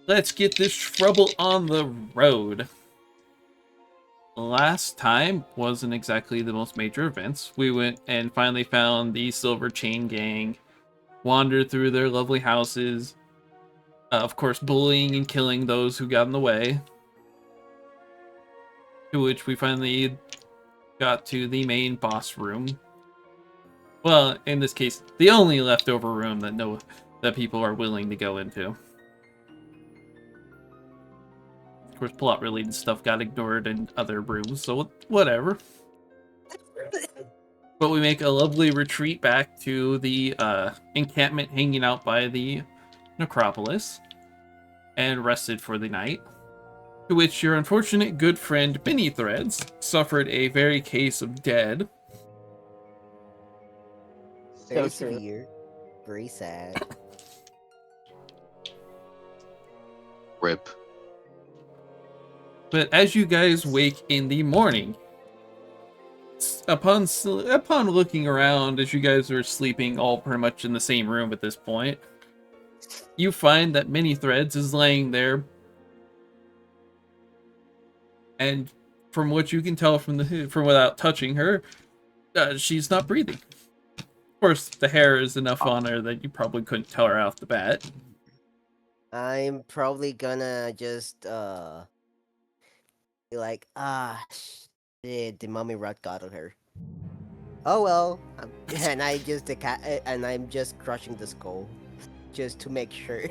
let's get this trouble on the road. Last time wasn't exactly the most major events. We went and finally found the Silver Chain Gang, wandered through their lovely houses, of course bullying and killing those who got in the way, to which we finally got to the main boss room. Well, in this case, the only leftover room that people are willing to go into. Of course, plot-related stuff got ignored in other rooms, so whatever. But we make a lovely retreat back to the encampment hanging out by the necropolis, and rested for the night. To which your unfortunate good friend Benny Threads suffered a very case of dead. Very severe. Very sad. Rip. But as you guys wake in the morning, upon looking around as you guys are sleeping all pretty much in the same room at this point, you find that Mini Threads is laying there, and from what you can tell from without touching her, she's not breathing. Of course, the hair is enough on her that you probably couldn't tell her off the bat. I'm probably gonna just be like, shit, the mummy rat got on her. Oh well, and I'm just crushing the skull, just to make sure.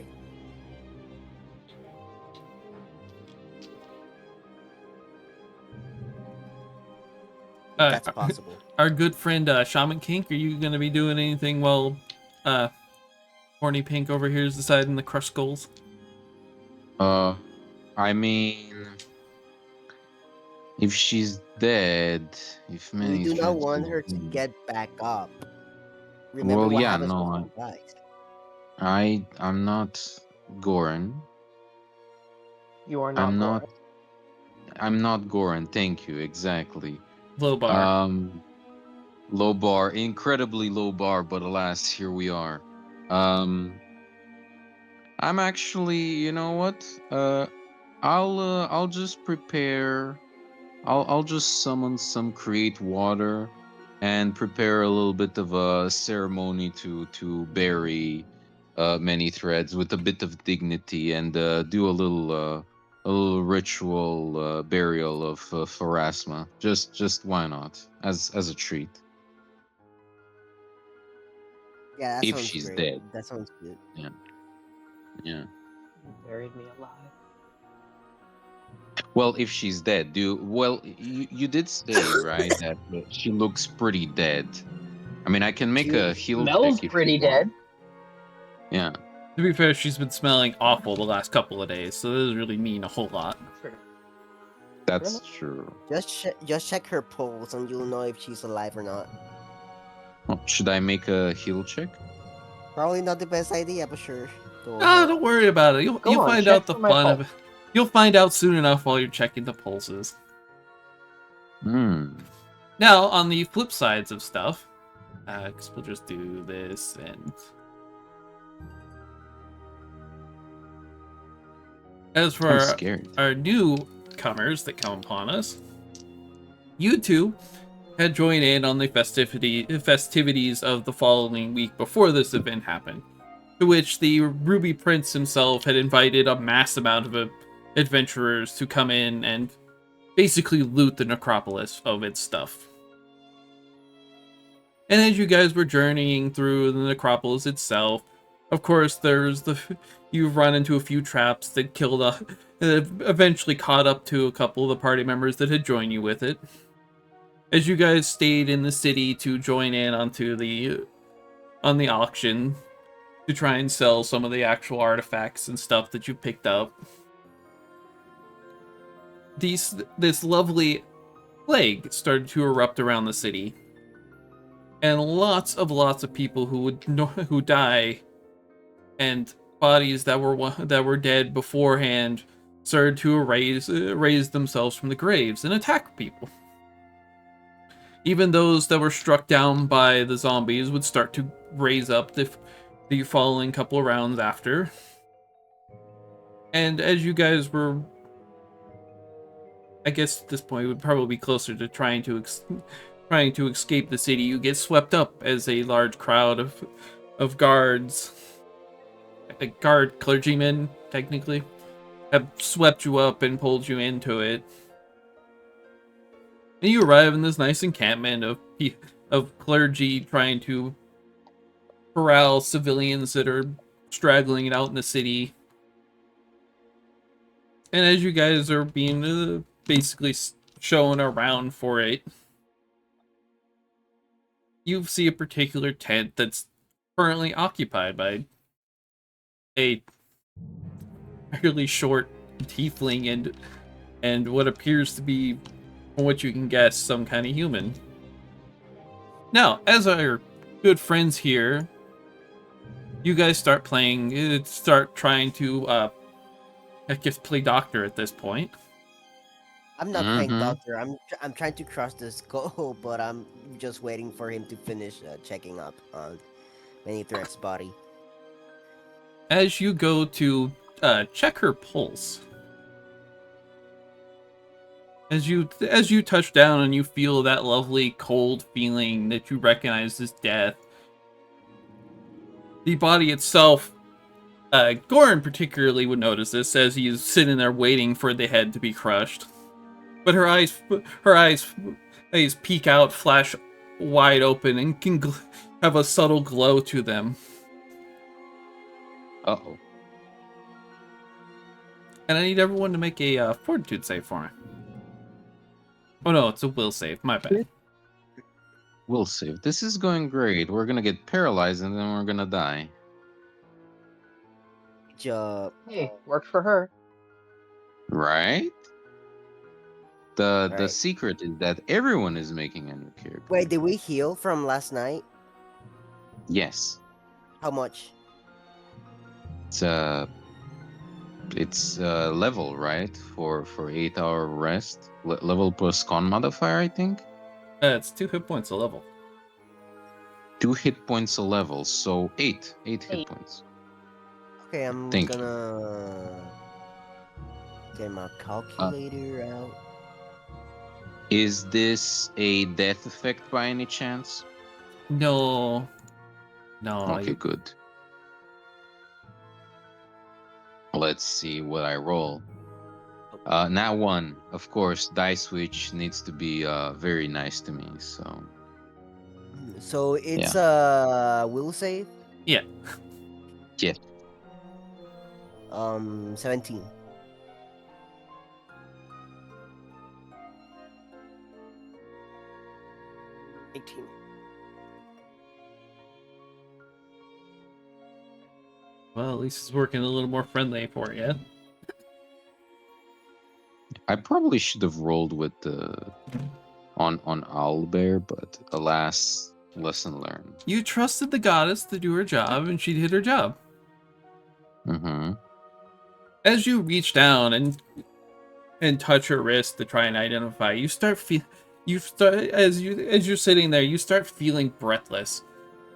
That's possible. Our good friend Shaman Kink, are you gonna be doing anything while Horny Pink over here is deciding the crush skulls? I mean, if she's dead, if We do not want her to get back up. Remember well, what yeah, happens no, when she dies. I'm not Goran. You are not. I'm not Goran. Thank you. Exactly. Low bar. Low bar, incredibly low bar, but alas, here we are. I'm actually, you know what? I'll just prepare. I'll just summon some create water, and prepare a little bit of a ceremony to bury many threads with a bit of dignity, and do a little ritual burial of Pharasma. Just why not? As a treat. Yeah, that If sounds she's great. dead. That sounds good. Yeah. You buried me alive. Well, if she's dead, you did say, right, that she looks pretty dead. I mean, I can make a heal Smells check if pretty you dead. want. Yeah. To be fair, she's been smelling awful the last couple of days, so that doesn't really mean a whole lot. That's true. Just check her pulse, and you'll know if she's alive or not. Oh, should I make a heal check? Probably not the best idea, but sure. Don't worry about it. You'll find out the fun of it. You'll find out soon enough while you're checking the pulses. Now, on the flip sides of stuff, because we'll just do this and... As for our newcomers that come upon us, you two had joined in on the festivities of the following week before this event happened, to which the Ruby Prince himself had invited a mass amount of adventurers to come in and basically loot the necropolis of its stuff. And as you guys were journeying through the necropolis itself, of course, you've run into a few traps that eventually caught up to a couple of the party members that had joined you with it. As you guys stayed in the city to join in on the auction to try and sell some of the actual artifacts and stuff that you picked up, this lovely plague started to erupt around the city, and lots of people who die, and bodies that were dead beforehand started to raise themselves from the graves and attack people. Even those that were struck down by the zombies would start to raise up the following couple of rounds after. And as you guys were, I guess at this point it would probably be closer to trying to escape the city, you get swept up as a large crowd of guards, guard clergymen technically, have swept you up and pulled you into it. And you arrive in this nice encampment of clergy trying to corral civilians that are straggling out in the city. And as you guys are being basically shown around for it, you see a particular tent that's currently occupied by a fairly short tiefling and what appears to be, from what you can guess, some kind of human. Now, as our good friends here, you guys start trying to, I guess, play doctor at this point. I'm not playing Mhm. doctor. I'm trying to cross the skull, but I'm just waiting for him to finish checking up on Many Threat's body. As you go to check her pulse, as you touch down and you feel that lovely cold feeling that you recognize as death, the body itself, Goran particularly would notice this as he's sitting there waiting for the head to be crushed. But her eyes peek out, flash wide open, and can have a subtle glow to them. Uh-oh. And I need everyone to make a fortitude save for me. Oh no, it's a will save. My bad. We'll see. This is going great. We're gonna get paralyzed and then we're gonna die. Good job. Hey, worked for her. Right? The Right. secret is that everyone is making a new character. Wait, did we heal from last night? Yes. How much? It's level, right? For 8-hour rest. Level plus con modifier, I think. It's 2 hit points a level. 2 hit points a level, so 8 hit Eight. points. Okay, I'm Thank you. gonna get my calculator out. Is this a death effect by any chance? No. Okay, good. Let's see what I roll. Now 1, of course. Die switch needs to be very nice to me. So So it's will save. Yeah. yes, 17. 18. Well, at least it's working a little more friendly for you. I probably should have rolled with the on Owlbear, but alas, lesson learned. You trusted the goddess to do her job, and she did her job. Mm-hmm. As you reach down and touch her wrist to try and identify, as you're sitting there, you start feeling breathless.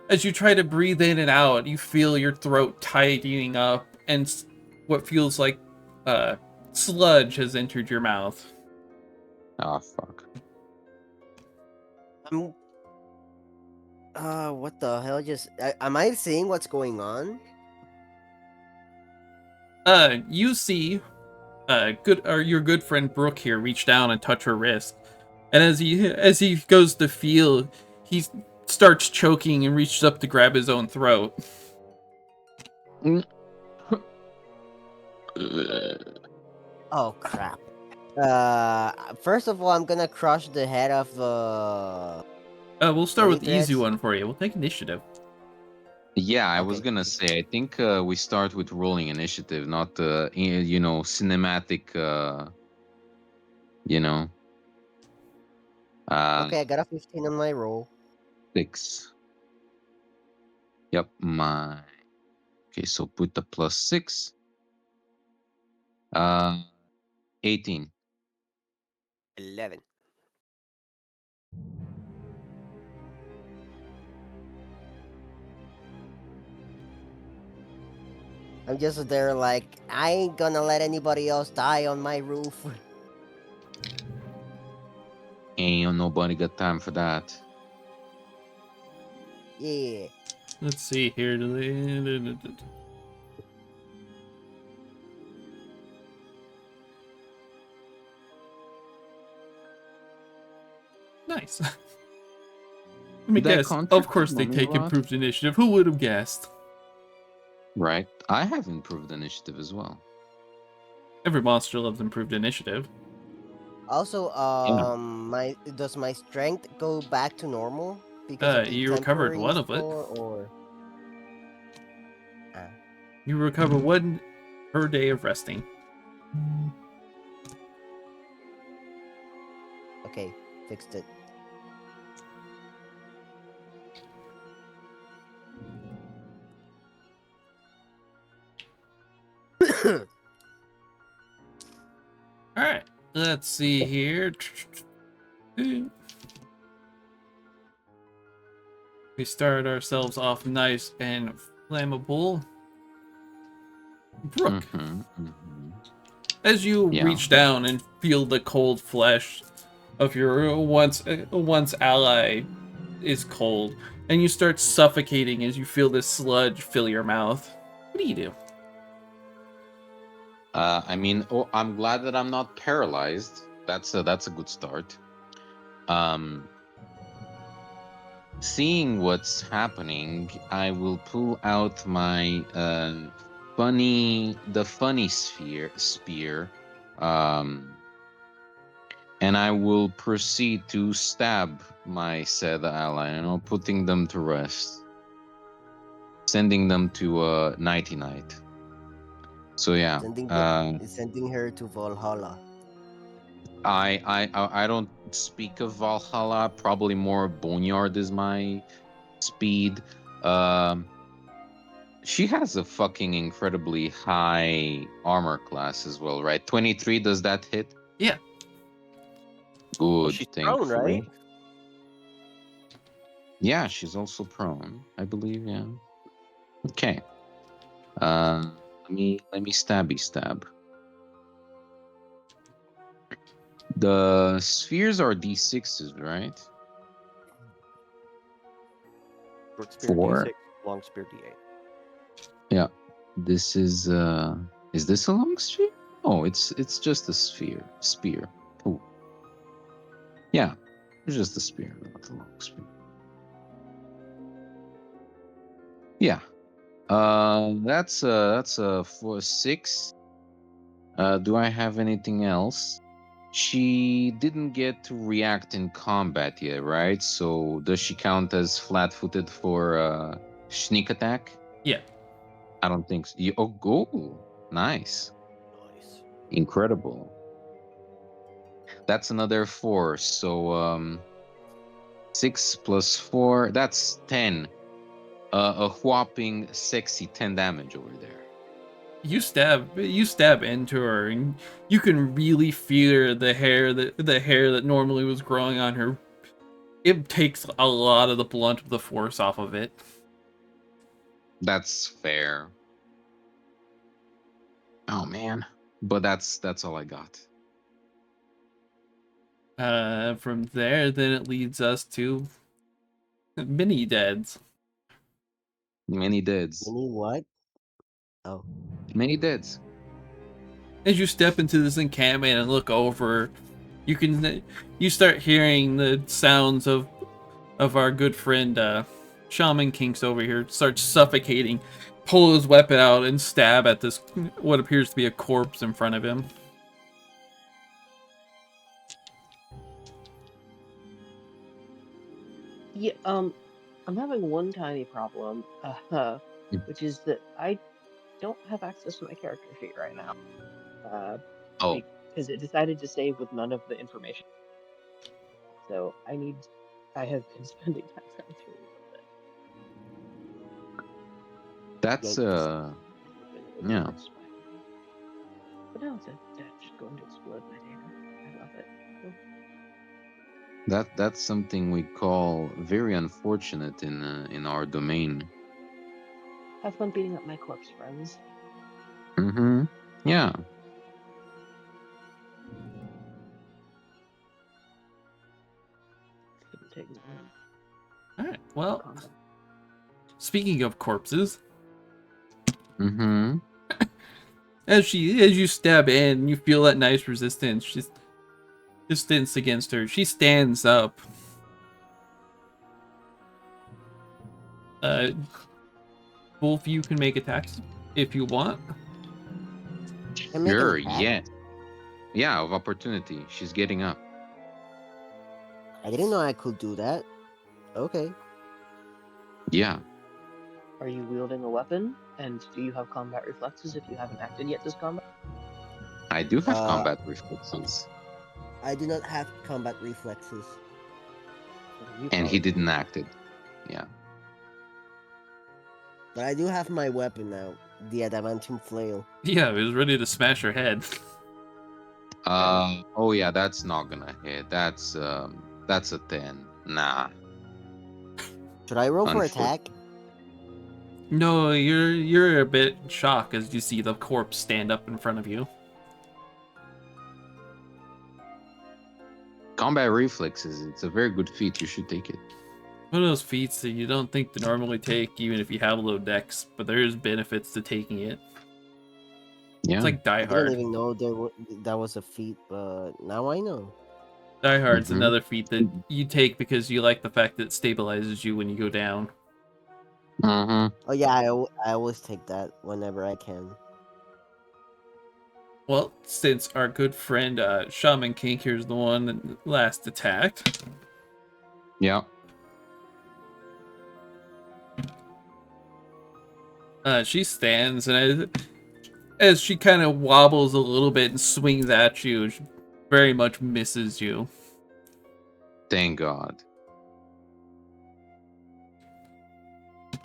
As you try to breathe in and out, you feel your throat tightening up, and what feels like sludge has entered your mouth. Ah, fuck. I'm. What the hell? Am I seeing what's going on? You see, your good friend Brooke here reach down and touch her wrist, and as he goes to feel, he starts choking and reaches up to grab his own throat. Oh crap. First of all, I'm gonna crush the head of We'll start Many with the easy Threads. one for you. We'll take initiative. Yeah, I was Okay. gonna say. I think we start with rolling initiative, not cinematic. You know, Okay, I got a 15 on my roll. 6. Yep, my. Okay, so put the +6. 18. 11. I'm just there like, I ain't gonna let anybody else die on my roof. Ain't nobody got time for that. Yeah. Let's see here. Nice. Let me Did I guess. Of contribute course they money take rot? improved initiative. Who would have guessed? Right. I have improved initiative as well. Every monster loves improved initiative. Also, Yeah. does my strength go back to normal because of the You recovered temporary one of it. score, or? Ah, You recover one per day of resting. okay, fixed it. Alright. Let's see here. We started ourselves off nice and flammable. Brooke, as you Yeah. reach down and feel the cold flesh of your once ally is cold, and you start suffocating as you feel this sludge fill your mouth. What do you do? I mean, oh, I'm glad that I'm not paralyzed. That's a good start. Um, Seeing what's happening, I will pull out my funny spear, um, and I will proceed to stab my said ally, putting them to rest, sending them to nighty night. So yeah, Sending her to Valhalla. I don't speak of Valhalla. Probably more Boneyard is my speed. Um, she has a fucking incredibly high armor class as well, right? 23. Does that hit? Yeah. Well, Good, she's prone, right? thankfully. Yeah, she's also prone, I believe. Yeah. Okay. Let me stabby stab. The spheres are d6s, right? Short spear 4. D6, long spear D8. Yeah. This is this a long sphere? Oh, it's just a sphere. Spear. Cool. Yeah. It's just a spear, not a long spear. Yeah. That's a 4 6. Do I have anything else? She didn't get to react in combat yet, right? So does she count as flat-footed for sneak attack? Yeah. I don't think so. Oh, go. Nice. Nice. Incredible. That's another 4. So 6 plus 4, that's 10. A whopping sexy 10 damage over there. You stab into her, and you can really feel the hair that normally was growing on her. It takes a lot of the blunt of the force off of it. That's fair. Oh man. But that's all I got. From there, then it leads us to mini deads. Many deads. Mini what? Oh. Many deads. As you step into this encampment and look over, you start hearing the sounds of our good friend Shaman Kinks over here start suffocating, pull his weapon out and stab at this what appears to be a corpse in front of him. Yeah, I'm having one tiny problem, which is that I don't have access to my character sheet right now, uh, Oh, because it decided to save with none of the information. So I have been spending time trying to reload it. that's Yikes. It yeah. works fine. But now that's just going to explode my data. I love it. Oh, That's something we call very unfortunate in our domain. have fun beating up my corpse, friends. Mm-hmm. Yeah. It's gonna take me All right. Well, combat. speaking of corpses, Mm-hmm. as you stab in, you feel that nice resistance. She's distance against her. She stands up. Both of you can make attacks if you want. Can make an Sure, attack. yes. Yeah, of opportunity. She's getting up. I didn't know I could do that. Okay. Yeah. Are you wielding a weapon? And do you have combat reflexes if you haven't acted yet this combat? I do have Uh, combat reflexes. I do not have combat reflexes, So then you And he probably didn't act it. Yeah. but I do have my weapon now, the adamantium flail. Yeah, I was ready to smash her head. Oh yeah, that's not gonna hit. That's a 10. Nah. Should I roll for Unfortunately. attack? No, you're a bit in shock as you see the corpse stand up in front of you. Combat reflexes, it's a very good feat. You should take it. One of those feats that you don't think to normally take, even if you have low dex, but there's benefits to taking it. Yeah. It's like Die I didn't Hard. even know that was a feat, but now I know. Die Hard's Mhm. another feat that you take because you like the fact that it stabilizes you when you go down. Mm-hmm. Oh yeah, I always take that whenever I can. Well, since our good friend Shaman King here's the one that last attacked, Yeah. she stands and as she kind of wobbles a little bit and swings at you, she very much misses you. Thank God.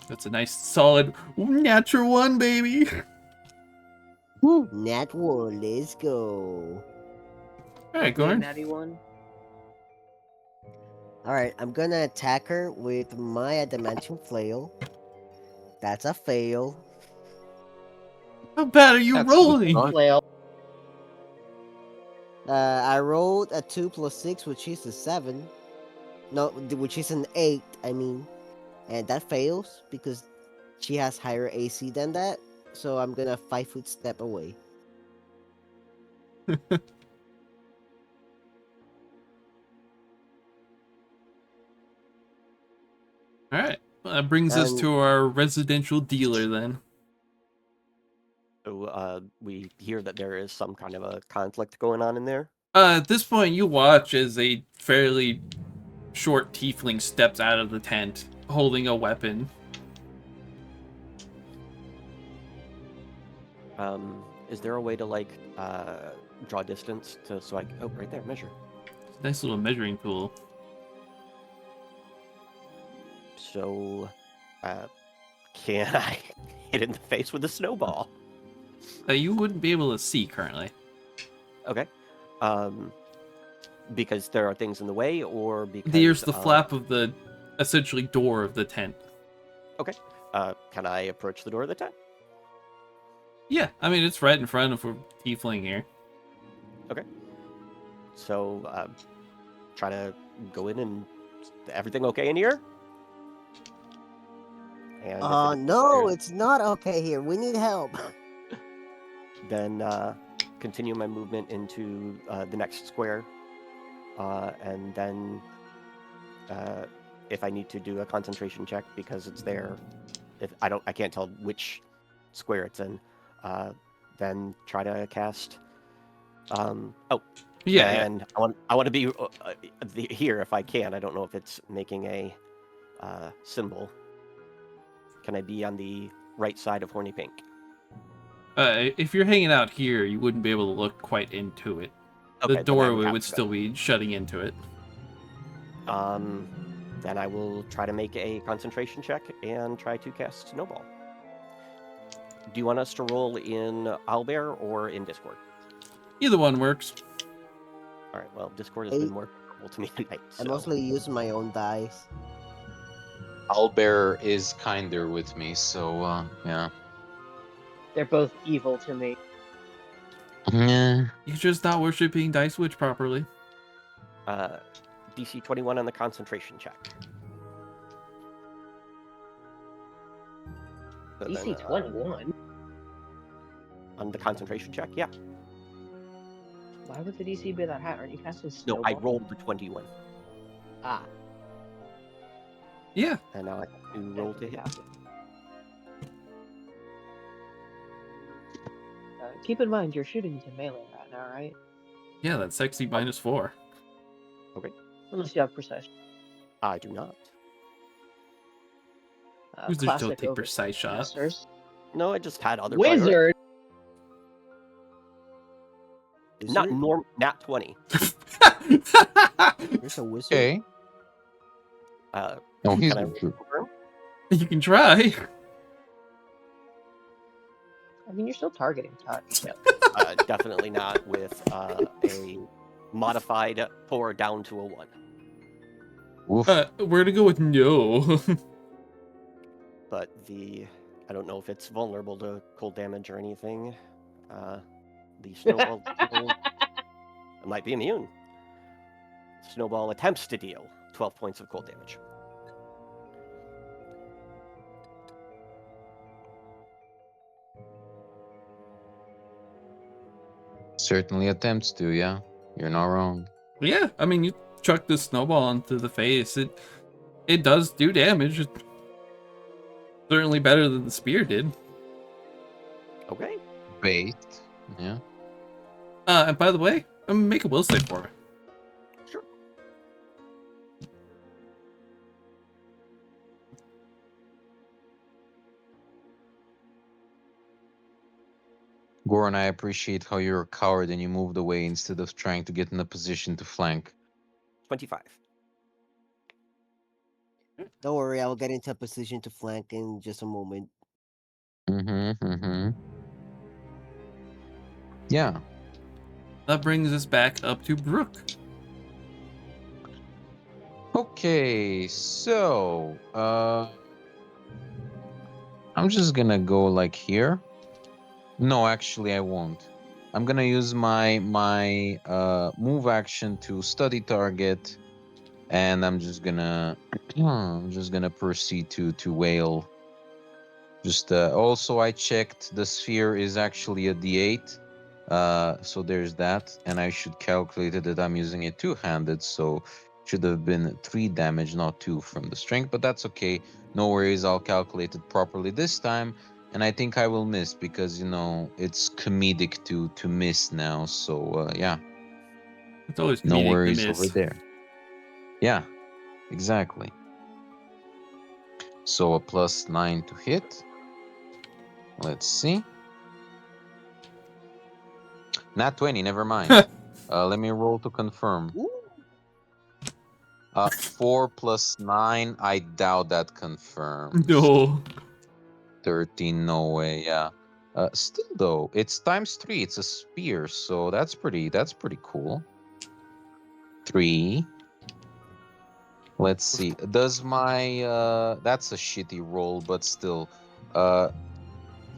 That's a nice solid natural one, baby. Woo. Nat one, let's go. All right, Give me a Gorn. natty one. Alright, I'm gonna attack her with my adamantium flail. That's a fail. How bad are you That's a good rolling? start. Flail. I rolled a 2 plus 6, which is a 7. No, which is an 8, I mean. And that fails because she has higher AC than that. So I'm gonna 5-foot step away. All right, that brings us And to our residential dealer then. So we hear that there is some kind of a conflict going on in there. At this point, you watch as a fairly short tiefling steps out of the tent holding a weapon. Is there a way to like draw distance to so I oh right there measure. Nice little measuring tool. So can I hit it in the face with a snowball? You wouldn't be able to see currently. Okay. Because there are things in the way, or because There's the flap of the essentially door of the tent. Okay. Can I approach the door of the tent? Yeah, I mean it's right in front of a tiefling here. Okay. So try to go in and everything okay in here? And if no, it's not okay here. We need help. then continue my movement into the next square, and then if I need to do a concentration check because it's there, if I can't tell which square it's in, then try to cast. Yeah, and I want to be here if I can. I don't know if it's making a symbol. Can I be on the right side of Horny Pink? if you're hanging out here, you wouldn't be able to look quite into it. Okay, The then I doorway have would to go. still be shutting into it. Then I will try to make a concentration check and try to cast Snowball. Do you want us to roll in Owlbear or in Discord? Either one works. All right. Well, Discord has been more favorable to me tonight. I So. mostly use my own dice. Owlbear is kinder with me, so yeah. They're both evil to me. Yeah. You're just not worshiping Dice Witch properly. DC 21 on the concentration check. So DC then, 21. on the concentration check, yeah. Why would the DC be that high? Aren't you casting No, Snowball? I rolled the 21, Ah, Yeah. and now I have to roll to hit. Keep in mind, you're shooting into melee right now, right? Yeah, that's sexy -4. Unless you have precise. I do not. Who's the Classic take over precise shot? masters. No, I just had other priorities. Wizard. Not nat 20. There's a wizard. Okay. Oh, he's Can I a true. confirm? You can try. I mean, you're still targeting touch. So. Definitely not with a modified pour down to a 1. Oof. We're gonna go with no. But I don't know if it's vulnerable to cold damage or anything. The snowball might be immune. Snowball attempts to deal 12 points of cold damage. Certainly attempts to, yeah. You're not wrong. Yeah, I mean, you chuck the snowball into the face. It does do damage. It's certainly better than the spear did. Okay. Bait. Yeah. And by the way, make a will save for me. Sure. Goran, I appreciate how you're a coward and you moved away instead of trying to get in a position to flank. 25. Don't worry, I will get into a position to flank in just a moment. Yeah. That brings us back up to Brooke. Okay, so I'm just gonna go like here. No, actually I won't. I'm gonna use my move action to study target, and I'm just gonna proceed to wail. Just also I checked the sphere is actually a D8. So there's that, and I should calculate it that I'm using it two-handed, so should have been 3 damage, not 2 from the strength, but that's okay. No worries, I'll calculate it properly this time, and I think I will miss because it's comedic to miss now. So yeah, It's always no comedic to worries over miss. there. Yeah, exactly. So a +9 to hit. Let's see. Nat 20, never mind. Let me roll to confirm. Ooh. 4 + 9, I doubt that confirms. No. 13, no way, yeah. Still though, it's ×3, it's a spear, so that's pretty cool. 3. Let's see. Does my that's a shitty roll, but still.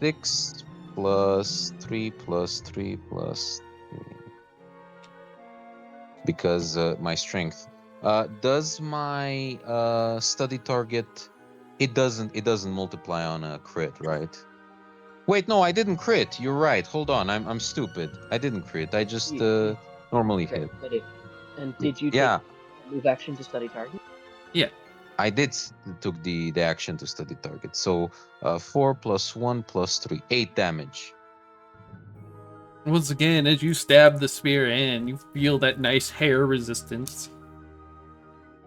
6 + 3 + 3 + 3. Because my strength. Does my study target? It doesn't multiply on a crit, right? Wait, no, I didn't crit. You're right. Hold on, I'm stupid. I didn't crit. I just normally hit. And did you take Yeah, move action to study target? Yeah. I did took the action to study target. So 4 + 1 + 3, 8 damage. Once again, as you stab the spear in, you feel that nice hair resistance.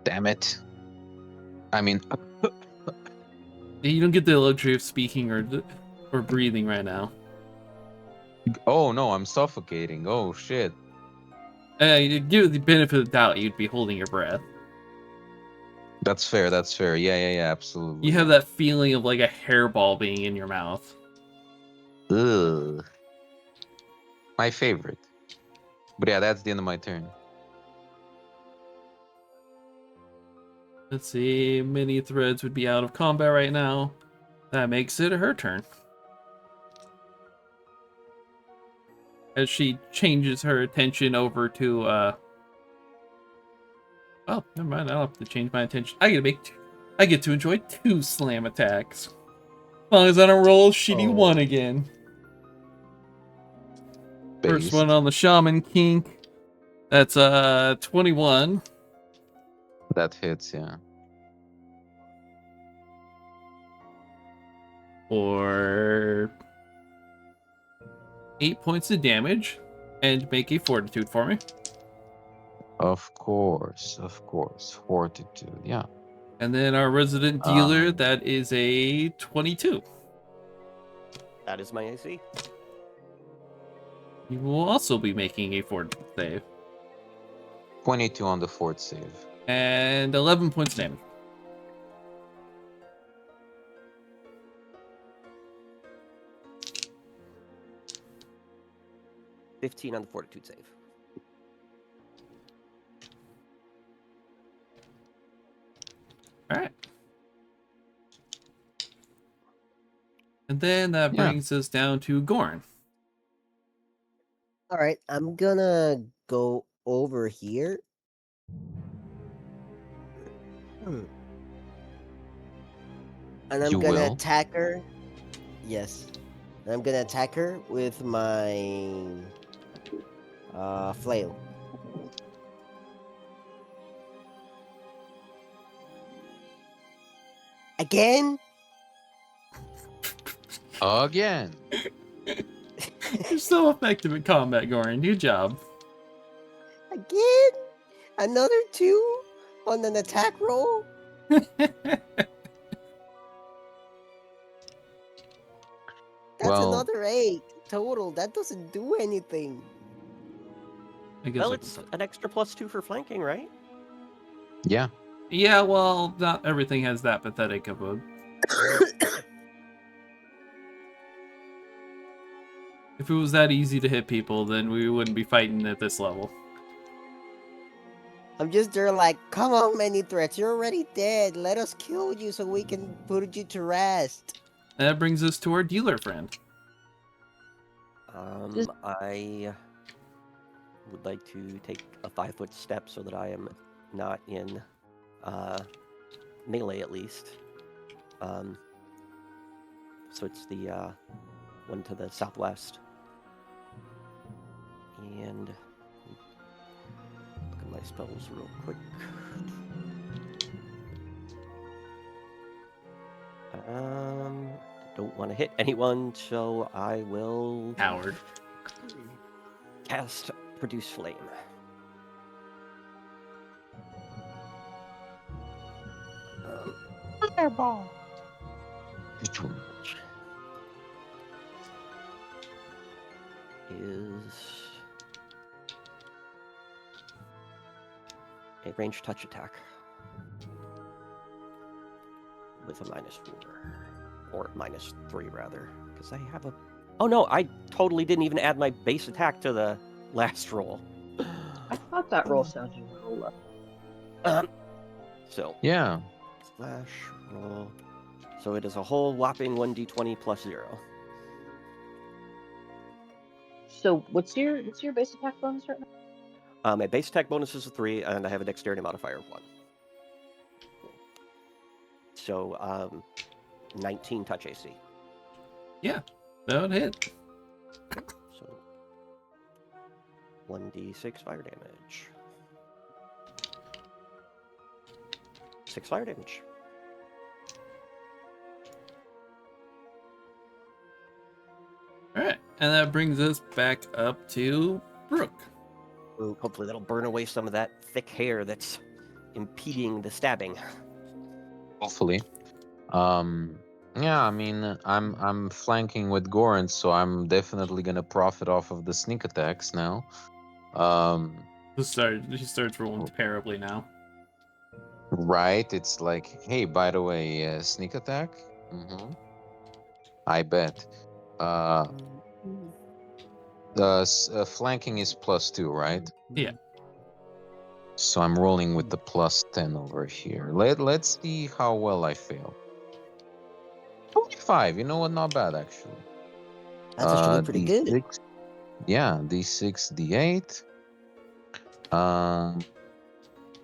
Damn it. I mean, You don't get the luxury of speaking or breathing right now. oh no, I'm suffocating. Oh shit. You give the benefit of the doubt, you'd be holding your breath. That's fair. That's fair. Yeah, absolutely. You have yeah. that feeling of like a hairball being in your mouth. Ugh. My favorite. But yeah, that's the end of my turn. Let's see, many threads would be out of combat right now. That makes it her turn. as she changes her attention over to oh, never mind. I don't have to change my attention. I get to enjoy 2 slam attacks. As long as I don't roll a shitty Oh. 1 again. First Based. one on the Shaman Kink. That's 21. That hits, yeah. For 8 points of damage. And make a fortitude for me. Of course. Fortitude, yeah. And then our resident dealer, that is a 22. That is my AC. You will also be making a fortitude save. 22 on the fort save. And 11 points of damage. $15 on the fortitude save. Alright. And then that Yeah. brings us down to Gorn. All right, I'm gonna go over here. And I'm You gonna will? attack her. Yes. And I'm gonna attack her with my flail. Again? Again. You're so effective at combat, Gorn. Good job. Again? Another 2 on an attack roll? That's Well- another 8 total. That doesn't do anything. I guess Well, I it's can- an extra +2 for flanking, right? Yeah. Yeah, well, not everything has that pathetic of a... If it was that easy to hit people, then we wouldn't be fighting at this level. I'm just there like, come on, many threats. You're already dead. Let us kill you so we can put you to rest. And that brings us to our dealer friend. I would like to take a 5-foot step so that I am not in melee at least. So it's the one to the southwest. And look at my spells real quick. Don't want to hit anyone, so I will Howard. cast Produce Flame. Fireball. Is a ranged touch attack with a -4 or -3 rather, because I have a. Oh no! I totally didn't even add my base attack to the last roll. I thought that roll sounded a little low. So Yeah. slash roll. So it is a whole whopping 1d20 plus 0. So what's your base attack bonus right now? My base attack bonus is a 3, and I have a dexterity modifier of 1. So 19 touch AC. Yeah, that would hit. So 1d6 fire damage. 6 fire damage. Alright, and that brings us back up to Brooke. Ooh, hopefully that'll burn away some of that thick hair that's impeding the stabbing. Hopefully. Yeah, I mean, I'm flanking with Goran, so I'm definitely gonna profit off of the sneak attacks now. She starts rolling terribly now. Right? It's like, hey, by the way, sneak attack. I bet. Flanking is +2, right? Yeah. So I'm rolling with the +10 over here. Let's see how well I fail. 25. You know what? Not bad actually. That's actually pretty good. Yeah, d6, d8. Um,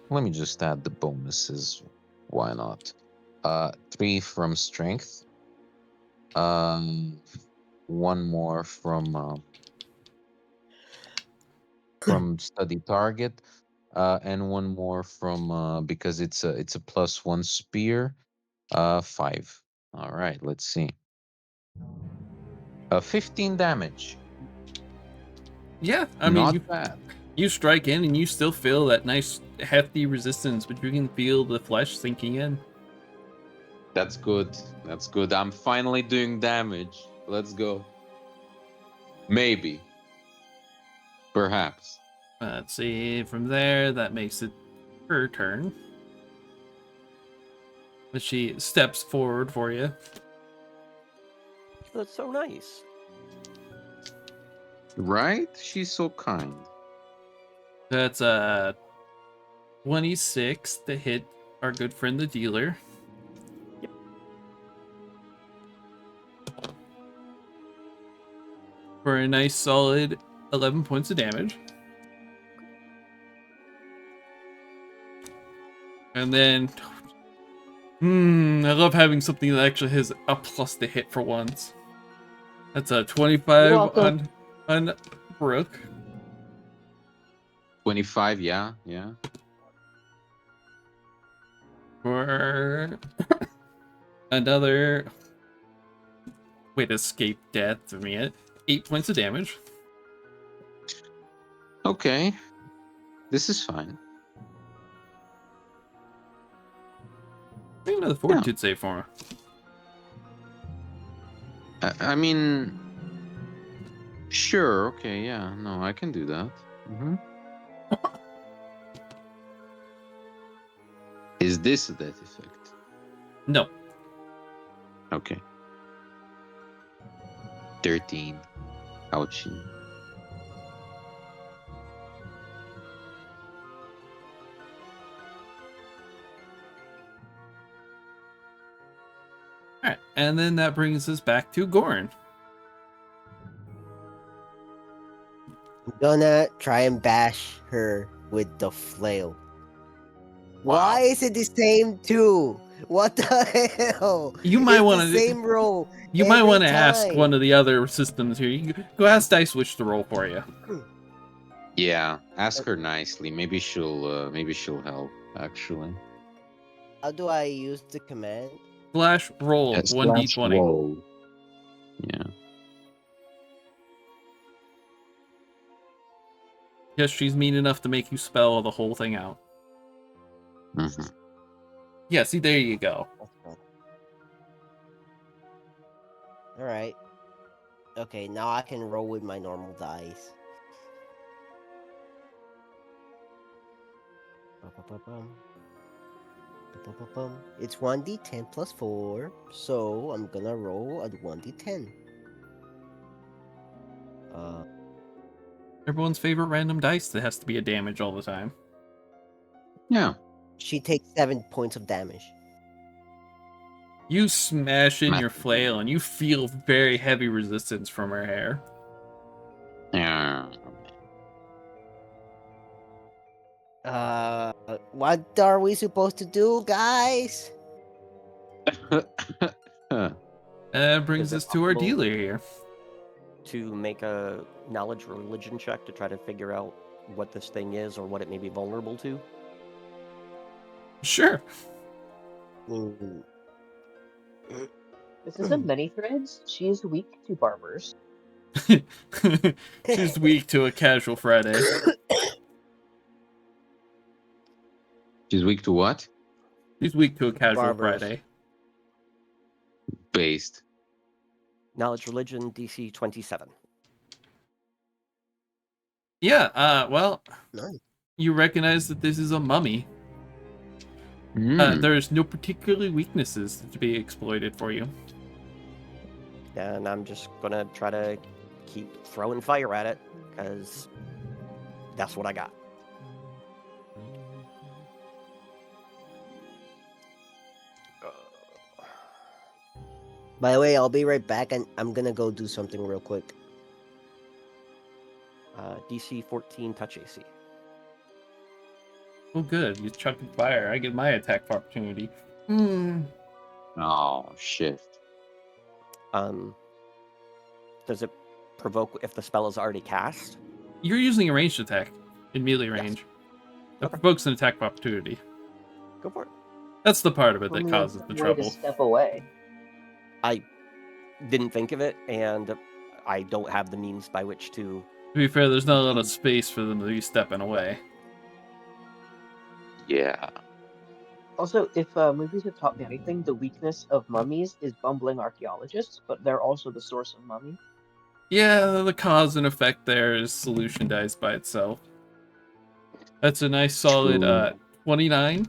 Let me just add the bonuses. Why not? 3 from strength. Um, one more from study target, and one more from because it's a +1 spear. 5. All right, let's see. 15 damage. Yeah, I mean, Not you bad. you strike in and you still feel that nice hefty resistance, but you can feel the flesh sinking in. That's good. That's good. I'm finally doing damage. Let's go. Maybe. Perhaps. Let's see, from there, that makes it her turn. But she steps forward for you. That's so nice. Right? She's so kind. That's 26 to hit our good friend the dealer. Yep. For a nice solid 11 points of damage. And then, I love having something that actually has a plus to hit for once. That's a You're 25 welcome. on Brooke. 25, yeah, yeah. For another, wait, escape death to me. 8 points of damage. Okay. This is fine. Maybe another Yeah. fortitude save for her. I mean, sure, okay, yeah. No, I can do that. Is this a death effect? No. Okay. 13. Ouchie. Alright, and then that brings us back to Gorn. I'm gonna try and bash her with the flail. Wow. Why is it the same two? What the hell? You might It's want the to same roll. You might every want to ask time. one of the other systems here. You go ask Dice Witch to roll for you. Yeah, ask her nicely. Maybe she'll help, actually. How do I use the command? Slash roll Yeah, slash 1d20. roll. Yeah. Yes, she's mean enough to make you spell the whole thing out. hmm Yeah, see, there you go. Alright. Okay, now I can roll with my normal dice. Ba-ba-ba-bum. Ba-ba-ba-bum. It's 1d10 plus 4, so I'm gonna roll a 1d10. Everyone's favorite random dice that has to be a damage all the time. Yeah. She takes 7 points of damage. You smash in your Math. flail and you feel very heavy resistance from her hair. Yeah. What are we supposed to do, guys? That brings Is it us to our possible dealer here. to make a knowledge religion check to try to figure out what this thing is or what it may be vulnerable to? Sure. Mm, This is a many threads. She is weak to barbers. She's weak to a casual Friday. She's weak to what? She's weak to a casual Barbers. Friday. Based. Knowledge religion DC 27. Yeah, well, Nice. you recognize that this is a mummy. Mm. There's no particular weaknesses to be exploited for you. And I'm just gonna try to keep throwing fire at it, because that's what I got. By the way, I'll be right back, and I'm gonna go do something real quick. DC 14 touch AC. Oh, good. You chucking fire. I get my attack of opportunity. Hmm. Oh shit. Does it provoke if the spell is already cast? You're using a ranged attack in melee Yes. range. That Okay. provokes an attack of opportunity. Go for it. That's the part of it Only that has causes the some way trouble. to step away. I didn't think of it, and I don't have the means by which to. To be fair, there's not a lot of space for them to be stepping away. Yeah. Also, if movies have taught me anything, the weakness of mummies is bumbling archaeologists, but they're also the source of mummy. Yeah, the cause and effect there is solution dice by itself. That's a nice solid True. 29.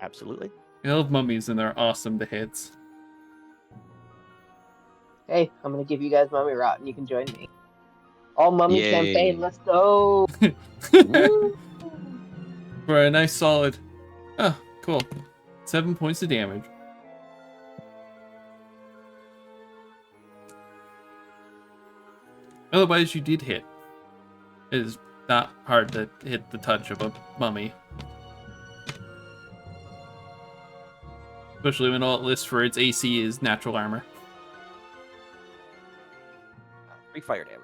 Absolutely. I love mummies and they're awesome to hits. Hey, I'm gonna give you guys mummy rot, and you can join me. All mummy campaign, Yay. let's go! Woo! For a nice solid... Oh, cool. 7 points of damage. Otherwise, you did hit. It is not hard to hit the touch of a mummy. Especially when all it lists for its AC is natural armor. 3 fire damage.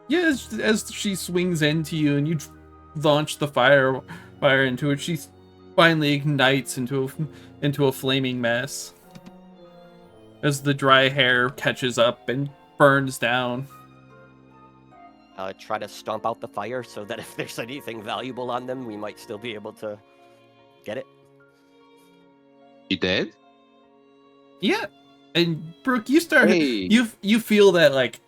Yeah, as she swings into you and you launch the fire into it, she finally ignites into a flaming mess. As the dry hair catches up and burns down. Try to stomp out the fire so that if there's anything valuable on them, we might still be able to get it. You dead? Yeah, and Brooke, you start Hey. you feel that like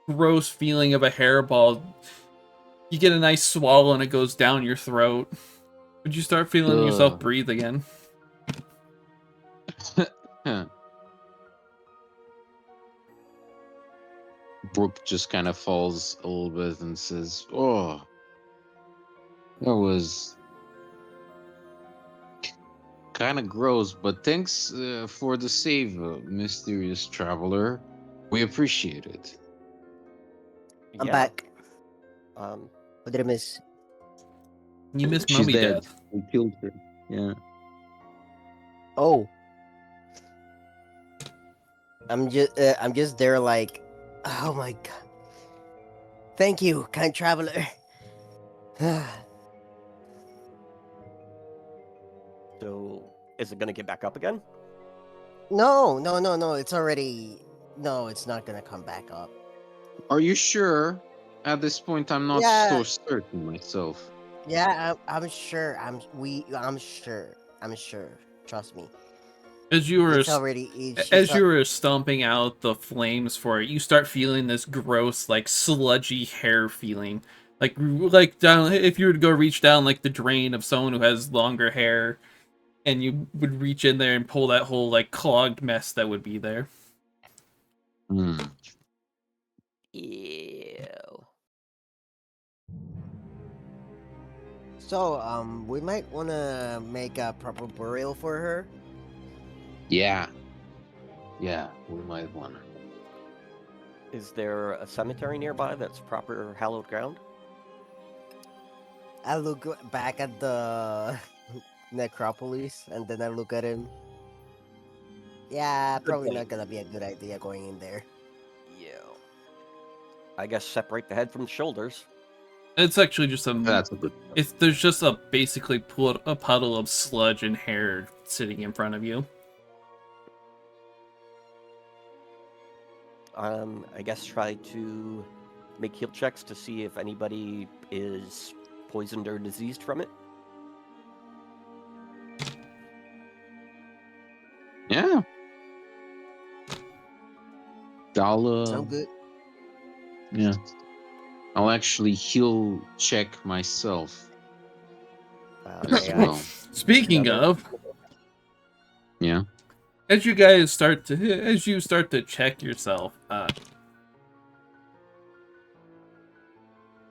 gross feeling of a hairball. You get a nice swallow and it goes down your throat. Would you start feeling yourself Ugh. breathe again? Huh. Brooke just kind of falls a little bit and says, "Oh, that was kind of gross, but thanks for the save, mysterious traveler. We appreciate it." I'm Yeah. back. Um, What did I miss? You miss She's mummy dead. death. We killed her. Yeah. Oh, I'm just there like, oh my god. Thank you, kind traveler. so, is it going to get back up again? No, no, no, no. It's already. No, it's not gonna come back up. Are you sure? At this point, I'm not Yeah. so certain myself. Yeah, I'm sure. I'm sure. I'm sure. Trust me. As you were It's already. as you were stomping out the flames for it, you start feeling this gross, like sludgy hair feeling, like down. If you were to go reach down like the drain of someone who has longer hair, and you would reach in there and pull that whole like clogged mess that would be there. Hmm. Ew. So, we might want to make a proper burial for her. Yeah. Yeah, we might want to. Is there a cemetery nearby that's proper hallowed ground? I look back at the necropolis, and then I look at him. Yeah, Good probably point. not gonna be a good idea going in there. Yeah. I guess separate the head from the shoulders. It's actually just That's a good. there's just a basically a puddle of sludge and hair sitting in front of you. I guess try to make heal checks to see if anybody is poisoned or diseased from it. Yeah. I'll, Sound good? yeah. I'll actually heal check myself as May I? well. Speaking Another- of, Yeah. as you start to check yourself,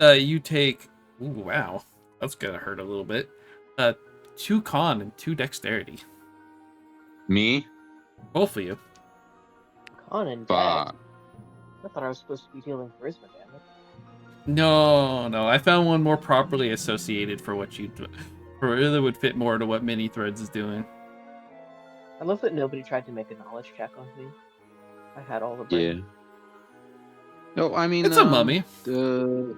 you take. Ooh, wow, that's gonna hurt a little bit. 2 con and 2 dexterity. Me? Both of you. Con and dex. Fuck. I thought I was supposed to be dealing charisma damage. No. I found one more properly associated for what you for it would fit more to what Mini Threads is doing. I love that nobody tried to make a knowledge check on me. I had all the Yeah. brain. No, I mean, It's a mummy. the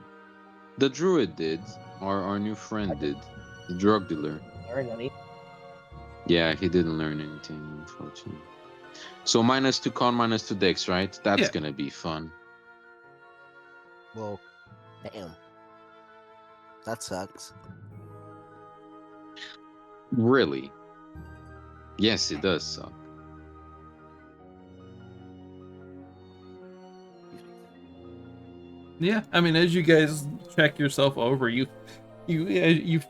druid did. Our new friend did. The drug dealer. Learn any. Yeah, he didn't learn anything, unfortunately. So -2 con, -2 dex, right? That's Yeah. gonna be fun. Well, damn. That sucks. Really? Yes, it does suck. Yeah, I mean, as you guys check yourself over, you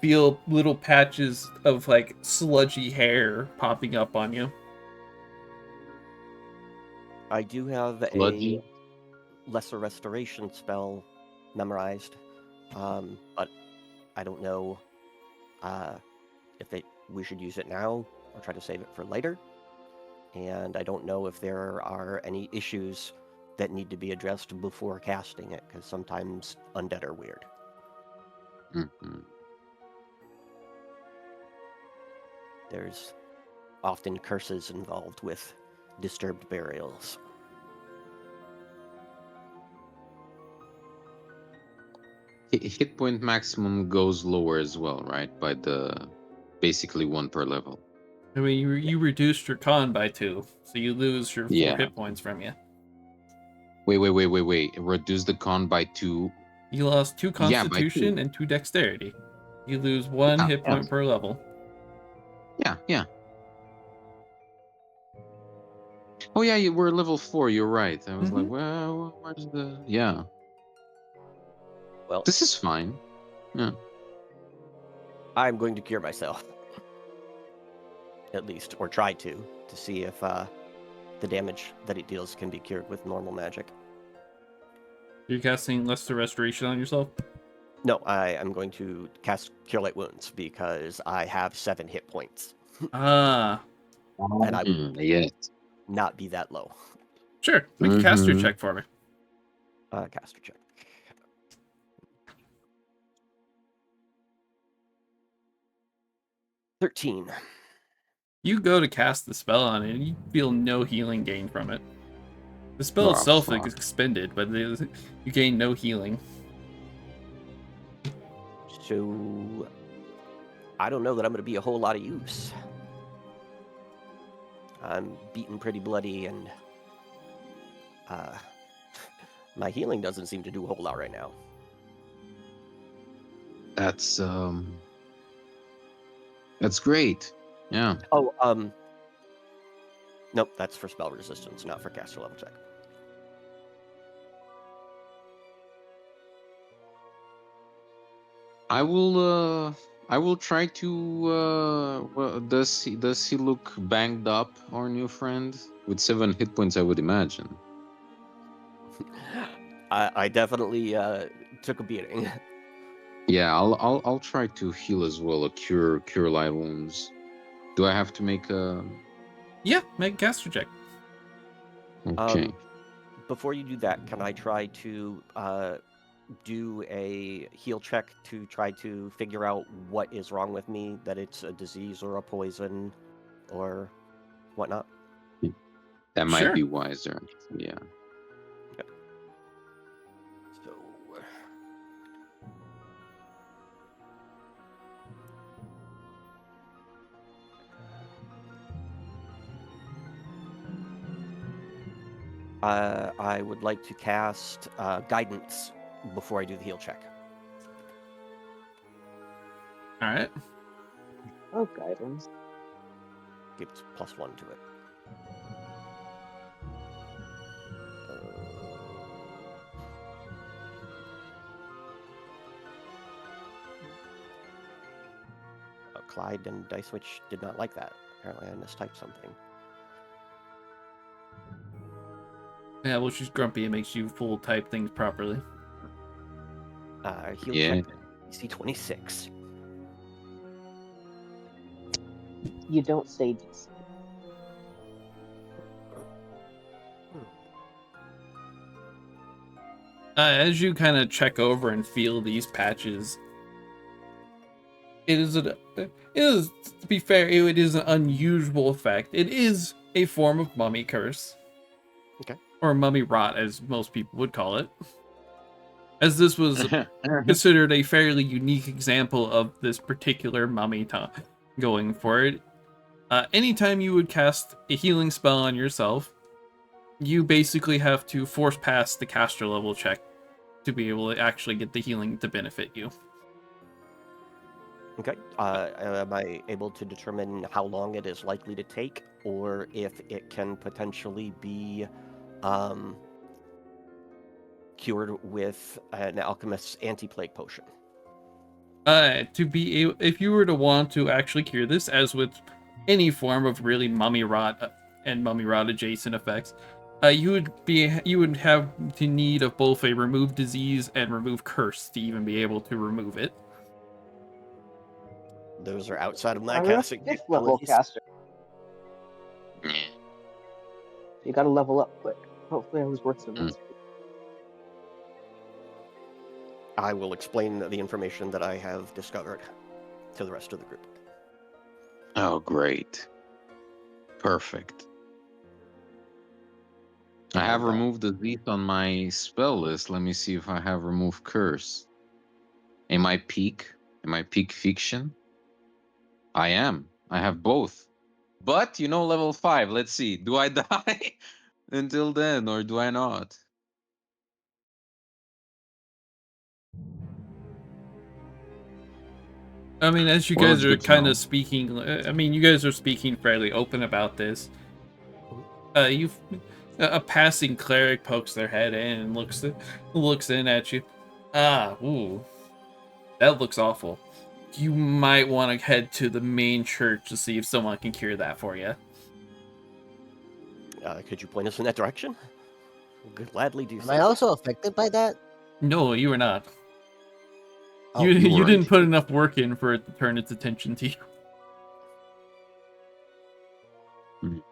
feel little patches of like sludgy hair popping up on you. I do have a Sludgy. lesser restoration spell memorized, but I don't know if we should use it now or try to save it for later. And I don't know if there are any issues that need to be addressed before casting it, because sometimes undead are weird. Mhm. There's often curses involved with disturbed burials. Hit point maximum goes lower as well, right? By the basically 1 per level. I mean, you reduced your con by 2, so you lose your 4 Yeah. hit points from you. Wait. Reduce the con by 2. You lost 2 Yeah, by 2. constitution and 2 dexterity. You lose 1 hit Yeah. point per level. Yeah. Oh yeah, you were level 4. You're right. I was like, Mhm. well, where's the? Yeah, Well, this is fine. Yeah. I'm going to cure myself. At least, or try to see if the damage that it deals can be cured with normal magic. You're casting Lesser Restoration on yourself? No, I am going to cast Cure Light Wounds because I have 7 hit points, Ah, and I would Yes. not be that low. sure. Make a caster Mhm. check for me. Caster check. $13. You go to cast the spell on it, and you feel no healing gain from it. The spell Oh, itself fuck. is expended, but you gain no healing. So I don't know that I'm going to be a whole lot of use. I'm beaten pretty bloody, and my healing doesn't seem to do a whole lot right now. That's great. Yeah. Oh, nope, that's for spell resistance, not for caster level check. I will try to. Well, does he look banged up, our new friend? With 7 hit points, I would imagine. I definitely took a beating. Yeah, I'll try to heal as well. A cure light wounds. Do I have to make a? Yeah, make a caster check. Okay. Before you do that, can I try to do a heal check to try to figure out what is wrong with me, that it's a disease or a poison or whatnot? That might Sure. be wiser. Yeah. So I would like to cast guidance before I do the heal check. All right. Oh, guidance. Gives +1 to it. Clyde and Dice Witch did not like that. Apparently I mistyped something. Yeah, well, she's grumpy. It makes you full type things properly. Heal Yeah. check, DC 26. You don't say DC. As you kind of check over and feel these patches, it is to be fair, it is an unusual effect. It is a form of mummy curse. Okay. Or mummy rot, as most people would call it. As this was considered a fairly unique example of this particular mummy going for it. Anytime you would cast a healing spell on yourself, you basically have to force pass the caster level check to be able to actually get the healing to benefit you. Okay. Am I able to determine how long it is likely to take, or if it can potentially be cured with an alchemist's anti-plague potion? If you were to want to actually cure this, as with any form of really mummy rot and mummy rot adjacent effects, you would have to need of both a remove disease and remove curse to even be able to remove it. Those are outside of my I'm a casting 5th level capabilities. caster. You gotta level up quick. Hopefully I was worth some XP. I will explain the information that I have discovered to the rest of the group. Oh, great. Perfect. I have And, removed the Zeeth on my spell list. Let me see if I have removed curse. Am I peak? Am I peak fiction? I am. I have both. But, level 5. Let's see. Do I die until then, or do I not? I mean, as you Well, guys it's are good to kind know. of speaking, you guys are speaking fairly open about this. You've a passing cleric pokes their head in and looks in at you. Ooh, that looks awful. You might want to head to the main church to see if someone can cure that for you. could you point us in that direction? We'll gladly do Am so. I also affected by that? No, you are not. Oh, You You were didn't put unfit. enough work in for it to turn its attention to you. I'm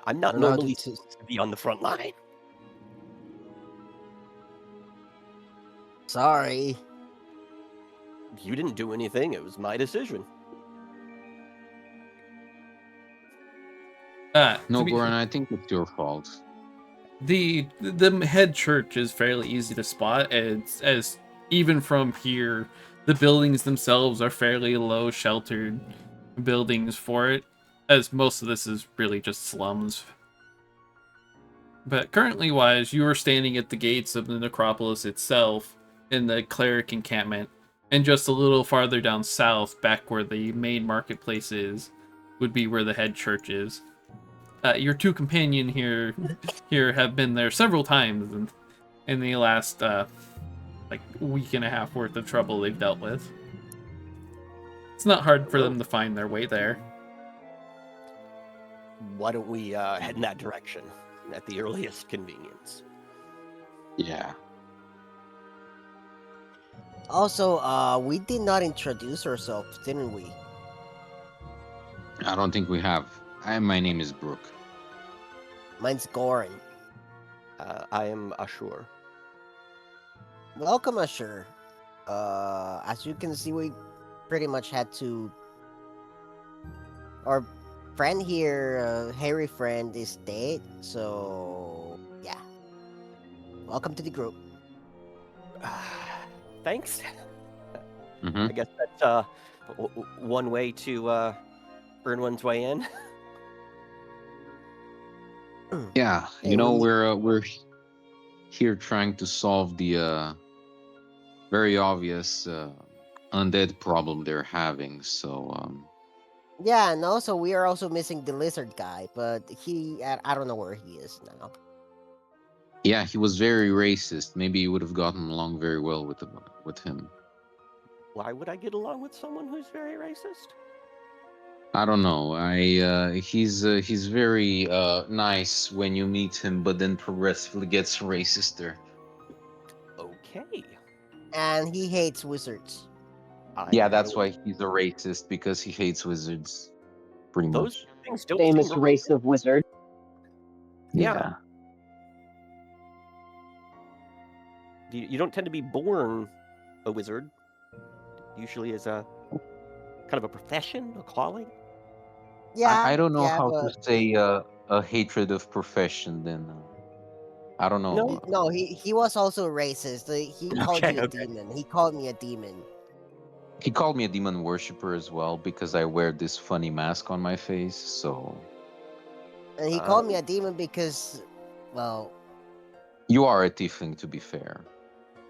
I not don't know how normally to. supposed to be on the front line. Sorry. You didn't do anything. It was my decision. To No, be, Goran, I think it's your fault. the head church is fairly easy to spot, as even from here, the buildings themselves are fairly low, sheltered buildings for it, as most of this is really just slums. But currently wise, you are standing at the gates of the necropolis itself in the cleric encampment, and just a little farther down south, back where the main marketplace is, would be where the head church is. Your two companion here have been there several times in the last like week and a half worth of trouble they've dealt with. It's not hard for them to find their way there. Why don't we head in that direction at the earliest convenience? Yeah. Also, we did not introduce ourselves, didn't we? I don't think we have. My name is Brooke. Mine's Goran. I am Ashur. Welcome, Asher. As you can see, we pretty much had to. Our friend here, hairy friend, is dead. So yeah. Welcome to the group. Thanks. Mm-hmm. I guess that's one way to earn one's way in. Yeah, Hey, we're here trying to solve the very obvious undead problem they're having. So Yeah, and also we are also missing the lizard guy, but I don't know where he is now. yeah, he was very racist. Maybe you would have gotten along very well with him. Why would I get along with someone who's very racist? I don't know. He's very nice when you meet him, but then progressively gets racister. Okay. And he hates wizards. Yeah, I that's why he's a racist, because he hates wizards. pretty Those much. things don't Famous seem race of wizard. Yeah. Yeah. You don't tend to be born a wizard. Usually as a kind of a profession, a calling. Yeah, I don't know yeah, how to but say a hatred of profession. Then I don't know. no, he was also racist. He called Okay, you a okay. demon. He called me a demon. He called me a demon worshiper as well because I wear this funny mask on my face. So And he called me a demon because, well, you are a tiefling, to be fair.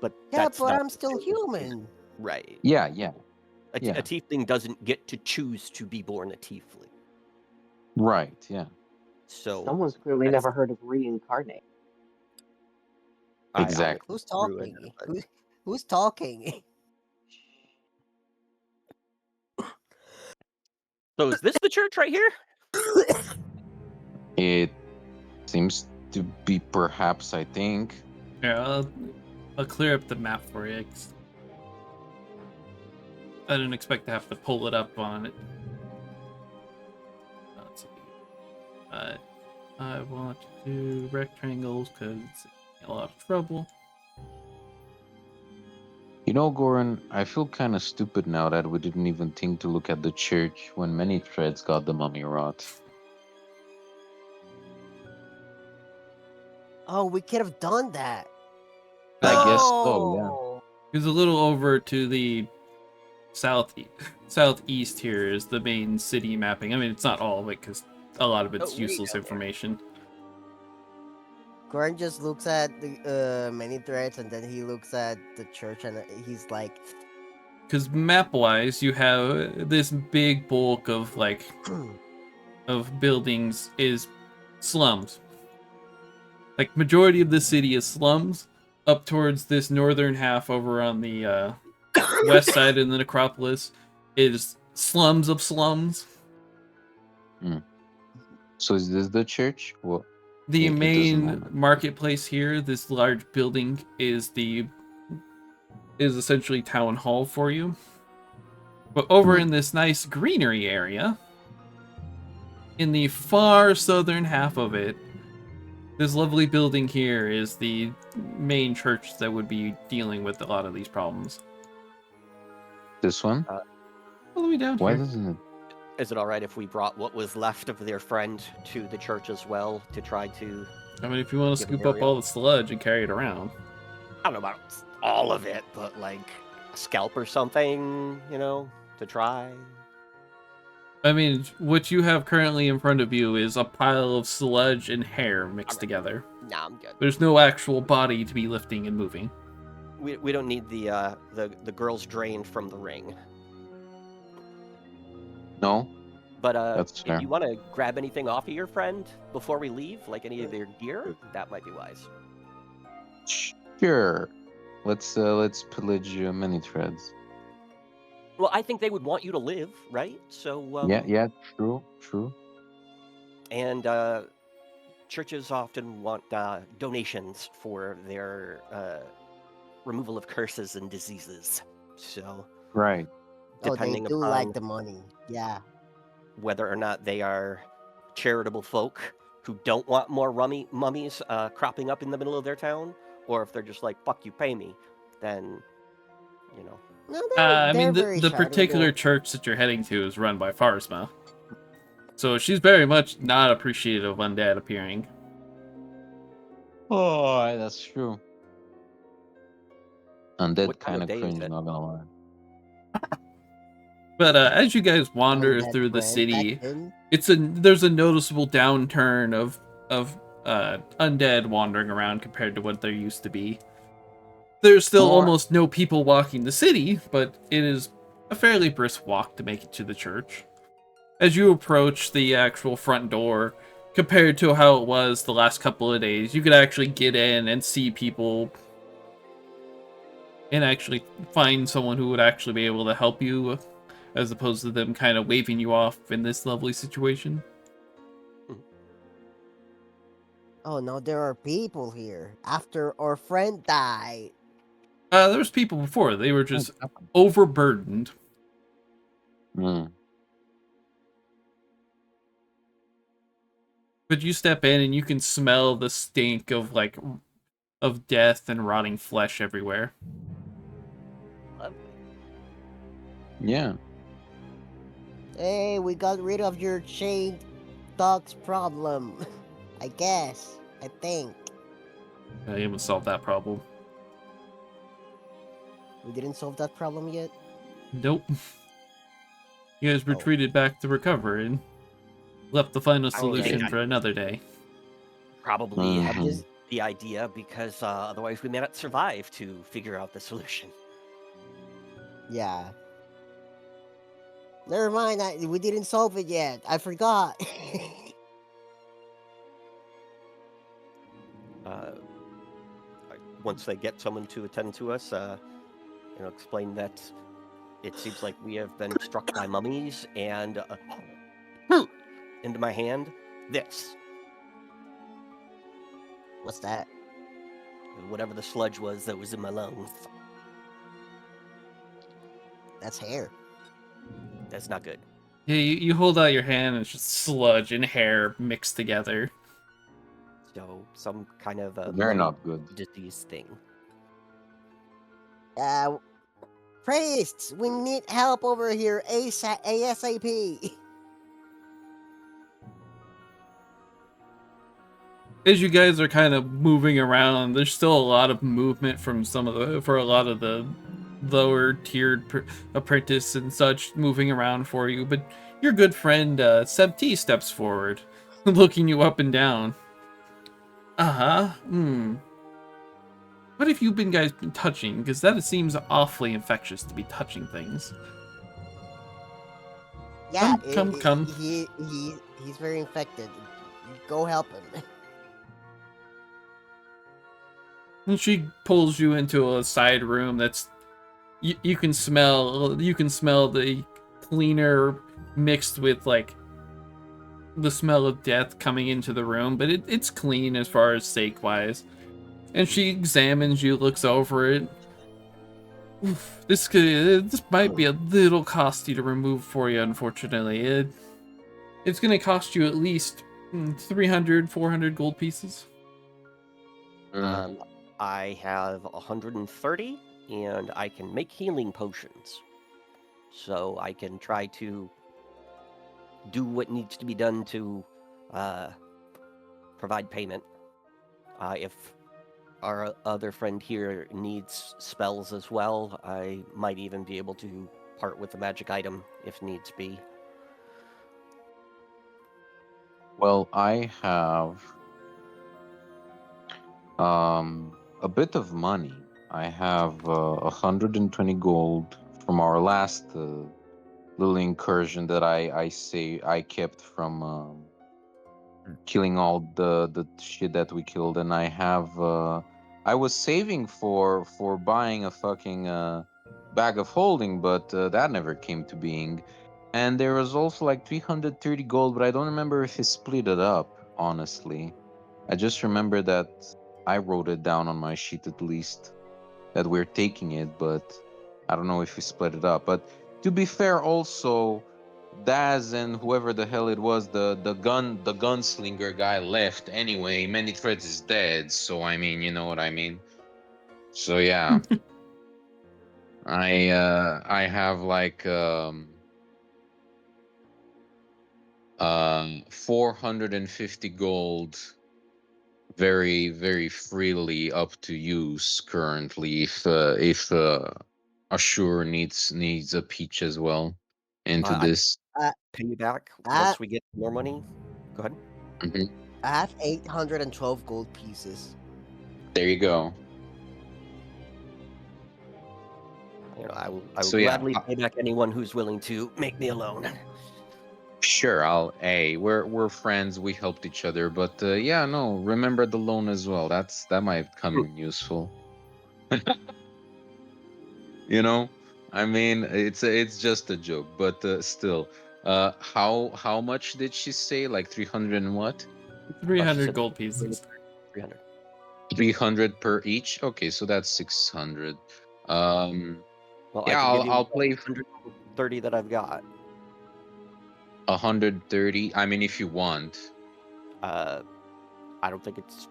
But yeah, that's but not I'm still human. right. Yeah, yeah, A yeah. tiefling doesn't get to choose to be born a tiefling. Right, yeah. So Someone's clearly that's- never heard of reincarnate. I Exactly. Who's ruined talking? it, but- Who's talking? So is this the church right here? It seems to be perhaps, I think. Yeah, I'll clear up the map for you. I didn't expect to have to pull it up on it. Let's see. I want to do rectangles because it's a lot of trouble. You know, Goran, I feel kind of stupid now that we didn't even think to look at the church when many threads got the mummy rot. Oh, we could have done that. I guess so, Oh, It's a little over to the southeast here is the main city mapping. I mean, it's not all of it because a lot of it's way useless down there. information. Gordon just looks at the many threads and then he looks at the church and he's like, Because map-wise, you have this big bulk of of buildings is slums. Like majority of the city is slums. Up towards this northern half over on the west side in the necropolis is slums of slums. So is this the church? Well, The it doesn't main matter. marketplace here, this large building, is essentially town hall for you. But over in this nice greenery area, in the far southern half of it, this lovely building here is the main church that would be dealing with a lot of these problems. This one? All the way down Why here. doesn't it? Is it all right if we brought what was left of their friend to the church as well to try to? I mean, if you want to Give scoop an up area. all the sludge and carry it around. I don't know about all of it, but like a scalp or something, to try. I mean, what you have currently in front of you is a pile of sludge and hair mixed together. Nah, I'm good. There's no actual body to be lifting and moving. We don't need the girls drained from the ring. No? But That's if fair. you want to grab anything off of your friend before we leave, like any of their gear, that might be wise. Sure. Let's pillage many threads. Well, I think they would want you to live, right? So Yeah, true. And churches often want donations for their removal of curses and diseases. So Right. oh, they depending do upon like the money. Yeah. whether or not they are charitable folk who don't want more mummies cropping up in the middle of their town, or if they're just like, fuck you, pay me, then, No, I they're mean, very the particular charitable. church that you're heading to is run by Farsma. So she's very much not appreciative of undead appearing. Oh, that's true. Undead What time kind of of day is cringe, it? not gonna lie. But as you guys wander Undead through the friend back city, then. there's a noticeable downturn of undead wandering around compared to what there used to be. There's still More- almost no people walking the city, but it is a fairly brisk walk to make it to the church. As you approach the actual front door, compared to how it was the last couple of days, you could actually get in and see people and actually find someone who would actually be able to help you, as opposed to them kind of waving you off in this lovely situation. Oh no, there are people here. After our friend died. There was people before. They were just overburdened. Hmm. But you step in and you can smell the stink of of death and rotting flesh everywhere. Lovely. Yeah. Hey, we got rid of your chained dog's problem. I guess. I think. I haven't solved that problem. We didn't solve that problem yet. Nope. You guys Oh. retreated back to recover and left the final I mean, solution I- for another day. Probably had Mhm. the idea because otherwise we may not survive to figure out the solution. Yeah. Never mind. We didn't solve it yet. I forgot. Once they get someone to attend to us, explain that it seems like we have been struck by mummies, and into my hand, this, What's that? whatever the sludge was that was in my lungs. That's hair. That's not good. Yeah, you hold out your hand and it's just sludge and hair mixed together. So some kind of Very mummy not good. disease thing. Priests, we need help over here ASAP. As you guys are kind of moving around, there's still a lot of movement from for a lot of the lower tiered apprentice and such moving around for you, but your good friend Seb T steps forward, looking you up and down. What have you guys been touching? Because that seems awfully infectious to be touching things. Yeah, Come. he's very infected. Go help him. And she pulls you into a side room that's you can smell the cleaner mixed with the smell of death coming into the room, but it's clean as far as sake wise. And she examines you, looks over it. Oof, this might be a little costly to remove for you, unfortunately. It's gonna cost you at least 300, 400 gold pieces. Mm. I have 130, and I can make healing potions. So I can try to do what needs to be done to provide payment. If our other friend here needs spells as well, I might even be able to part with the magic item if needs be. Well, I have a bit of money. I have 120 gold from our last little incursion that I say I kept from killing all the shit that we killed, and I have I was saving for buying a fucking bag of holding, but that never came to being. And there was also like 330 gold, but I don't remember if he split it up, honestly. I just remember that I wrote it down on my sheet at least that we're taking it, but I don't know if we split it up. But to be fair, also Daz and whoever the hell it was, the gunslinger guy left anyway. Many Threads is dead, so I mean, you know what I mean. So yeah, I have like 450 gold very very freely up to use currently if Ashur needs a peach as well into I this. pay you back I once we get more money. Go ahead. Mhm. I have 812 gold pieces. There you go. I will So yeah, gladly pay back anyone who's willing to make me alone. sure. Hey, we're friends. We helped each other, but yeah, no. Remember the loan as well. That might come in useful. You know, I mean, it's just a joke, but still. How much did she say? Like 300 and what? 300 She gold said pieces. 300. 300 per each. Okay, so that's 600. Um, Well, I yeah, can give you I'll play 130 that I've got. 130. I mean, if you want. I don't think it's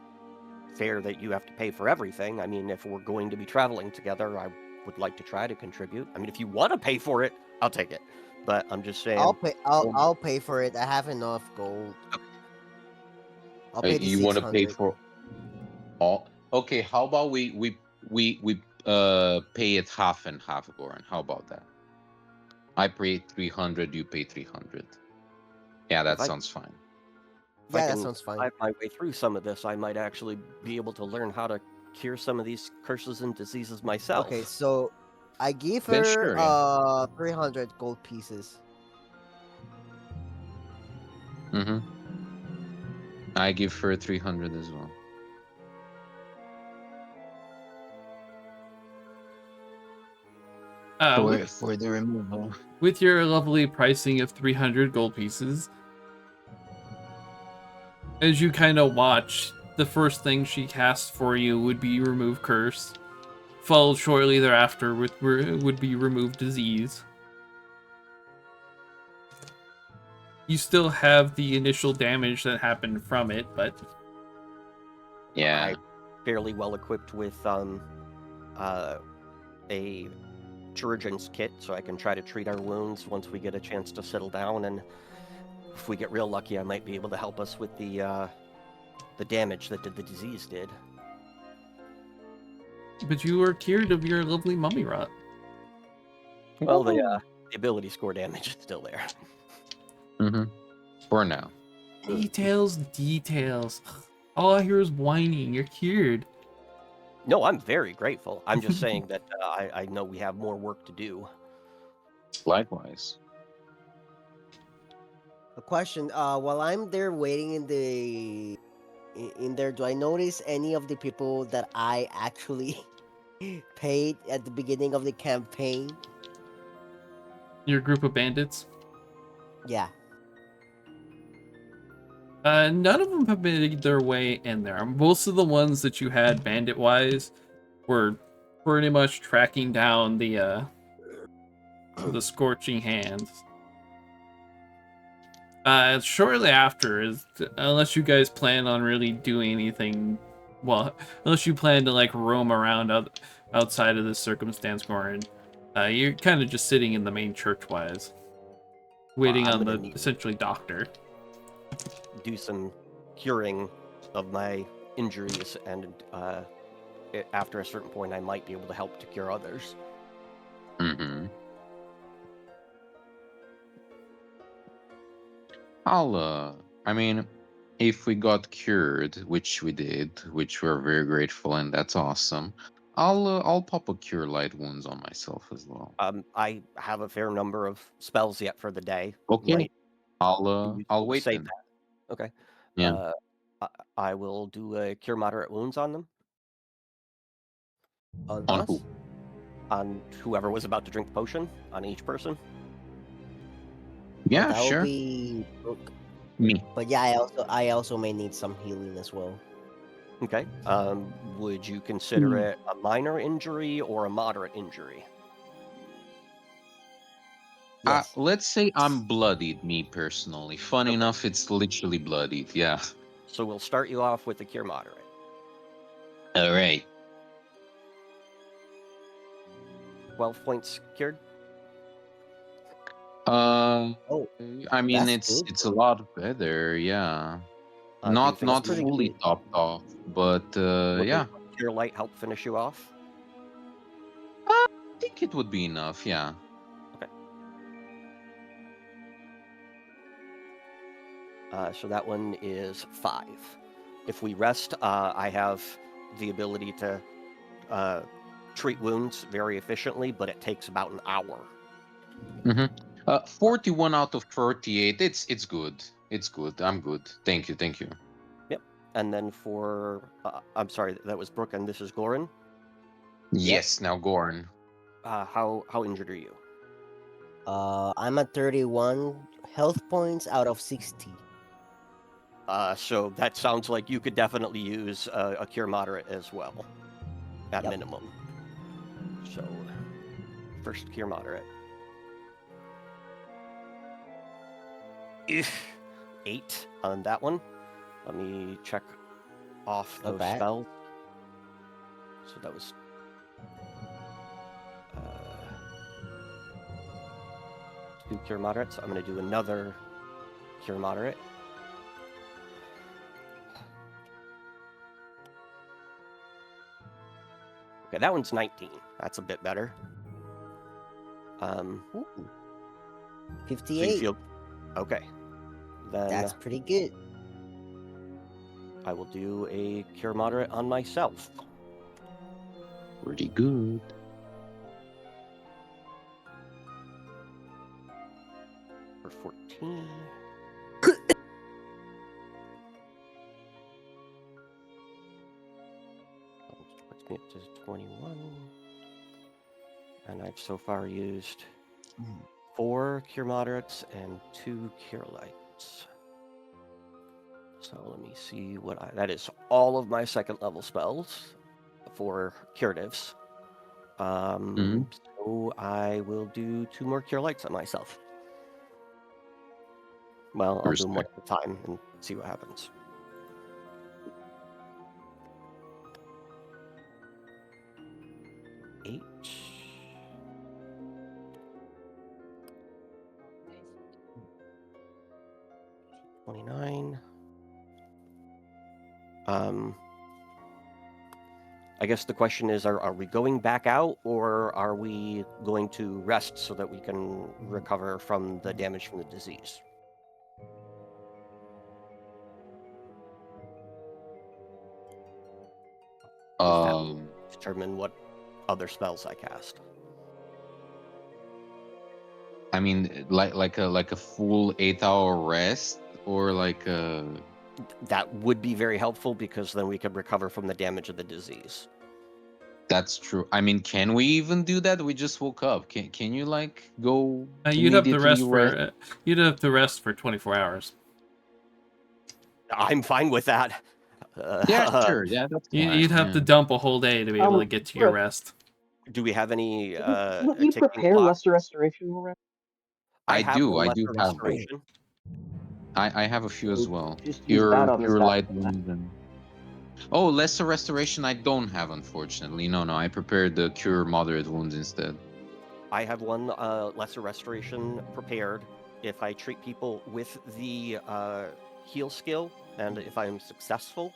fair that you have to pay for everything. I mean, if we're going to be traveling together, I would like to try to contribute. I mean, if you want to pay for it, I'll take it. But I'm just saying. I'll pay. I'll pay for it. I have enough gold. I'll pay the You want to pay 600. for all? Okay, how about we pay it half and half, Goran? How about that? I pay 300, you pay 300. Yeah, that If I- sounds fine. If I Yeah, that can sounds fine. dive my way through some of this, I might actually be able to learn how to cure some of these curses and diseases myself. Okay, so I give Then her sure, yeah. 300 gold pieces. Mm-hmm. I give her 300 as well. With, the removal. with your lovely pricing of 300 gold pieces, as you kind of watch, the first thing she casts for you would be remove curse, followed shortly thereafter with would be remove disease. You still have the initial damage that happened from it, but Yeah. I'm fairly well equipped with a chirurgeon's kit, so I can try to treat our wounds once we get a chance to settle down. And if we get real lucky, I might be able to help us with the damage that the disease did. you were cured of your lovely mummy rot. Well, the ability score damage is still there. Mm-hmm. For now. Details. All I hear is whining. You're cured. No, I'm very grateful. I'm just saying that I know we have more work to do. Likewise. A question. While I'm there waiting in there, do I notice any of the people that I actually paid at the beginning of the campaign? Your group of bandits. Yeah. None of them have made their way in there. Most of the ones that you had bandit-wise were pretty much tracking down the scorching hands. Shortly after, unless you guys plan on really doing anything, well, unless you plan to like roam around outside of this circumstance, Goran, you're kind of just sitting in the main church-wise, waiting I'm on gonna the need essentially doctor. do some curing of my injuries, and after a certain point, I might be able to help to cure others. Mm-hmm. I mean, if we got cured, which we did, which we're very grateful, and that's awesome, I'll pop a cure light wounds on myself as well. I have a fair number of spells yet for the day. Okay. Might be I'll useful to wait save then. that. Okay. Yeah. I will do a cure moderate wounds on them, On On us? who? on whoever was about to drink the potion, on each person. Yeah, That will sure. be Brooke. Me. But yeah, I also may need some healing as well. Okay. Would you consider it a minor injury or a moderate injury? Yes. Let's say I'm bloodied, me personally. Fun Okay. enough, it's literally bloodied. Yeah. So we'll start you off with the cure moderate. All right. 12 points cured. Oh, I mean, that's good. it's a lot better. Yeah. Do you Not think That's not pretty fully good. topped off, but would yeah. a cure light help finish you off? I think it would be enough. Yeah. So that one is 5. If we rest, I have the ability to treat wounds very efficiently, but it takes about an hour. 41 out of 38. It's good. It's good. I'm good. Thank you. Thank you. Yep. And then for I'm sorry, that was Brooke, and this is Goran. Yes. Now, Gorn. How injured are you? I'm at 31 health points out of 60. So that sounds like you could definitely use a cure moderate as well, at Yep. minimum. So first cure moderate. 8 on that one. Let me check off Not those bad. spells. So that was 2 Cure Moderates. I'm going to do another Cure Moderate. Okay, that one's 19. That's a bit better. Ooh, So you 58. feel okay? Then That's pretty good. I will do a Cure Moderate on myself. Pretty good. For 14. Puts me up to 21. And I've so far used 4 Cure Moderates and 2 Cure Lights. So let me see what that is all of my second level spells for curatives. So I will do 2 more Cure Lights on myself. Well, I'll do them one Respect. at a time and see what happens. Eight. 29. I guess the question is, are we going back out, or are we going to rest so that we can recover from the damage from the disease? Because that will determine what other spells I cast. I mean, like a full 8-hour rest, or like a. That would be very helpful, because then we could recover from the damage of the disease. That's true. I mean, can we even do that? We just woke up. Can you like go You'd have to immediately rest for you'd have to rest for 24 hours. I'm fine with that. Yeah, sure. Yeah, that's fine. You'd have to dump a whole day to be able to get to your Brooke, rest. Do we have any Didn't you ticking prepare clock? Lesser Restoration already? I I have do. one I lesser do have one. restoration. I have a few as So well. just use that on this Pure guy. light wounds and. Oh, lesser restoration. I don't have, unfortunately. No, I prepared the cure moderate wounds instead. I have one lesser restoration prepared. If I treat people with the heal skill, and if I'm successful,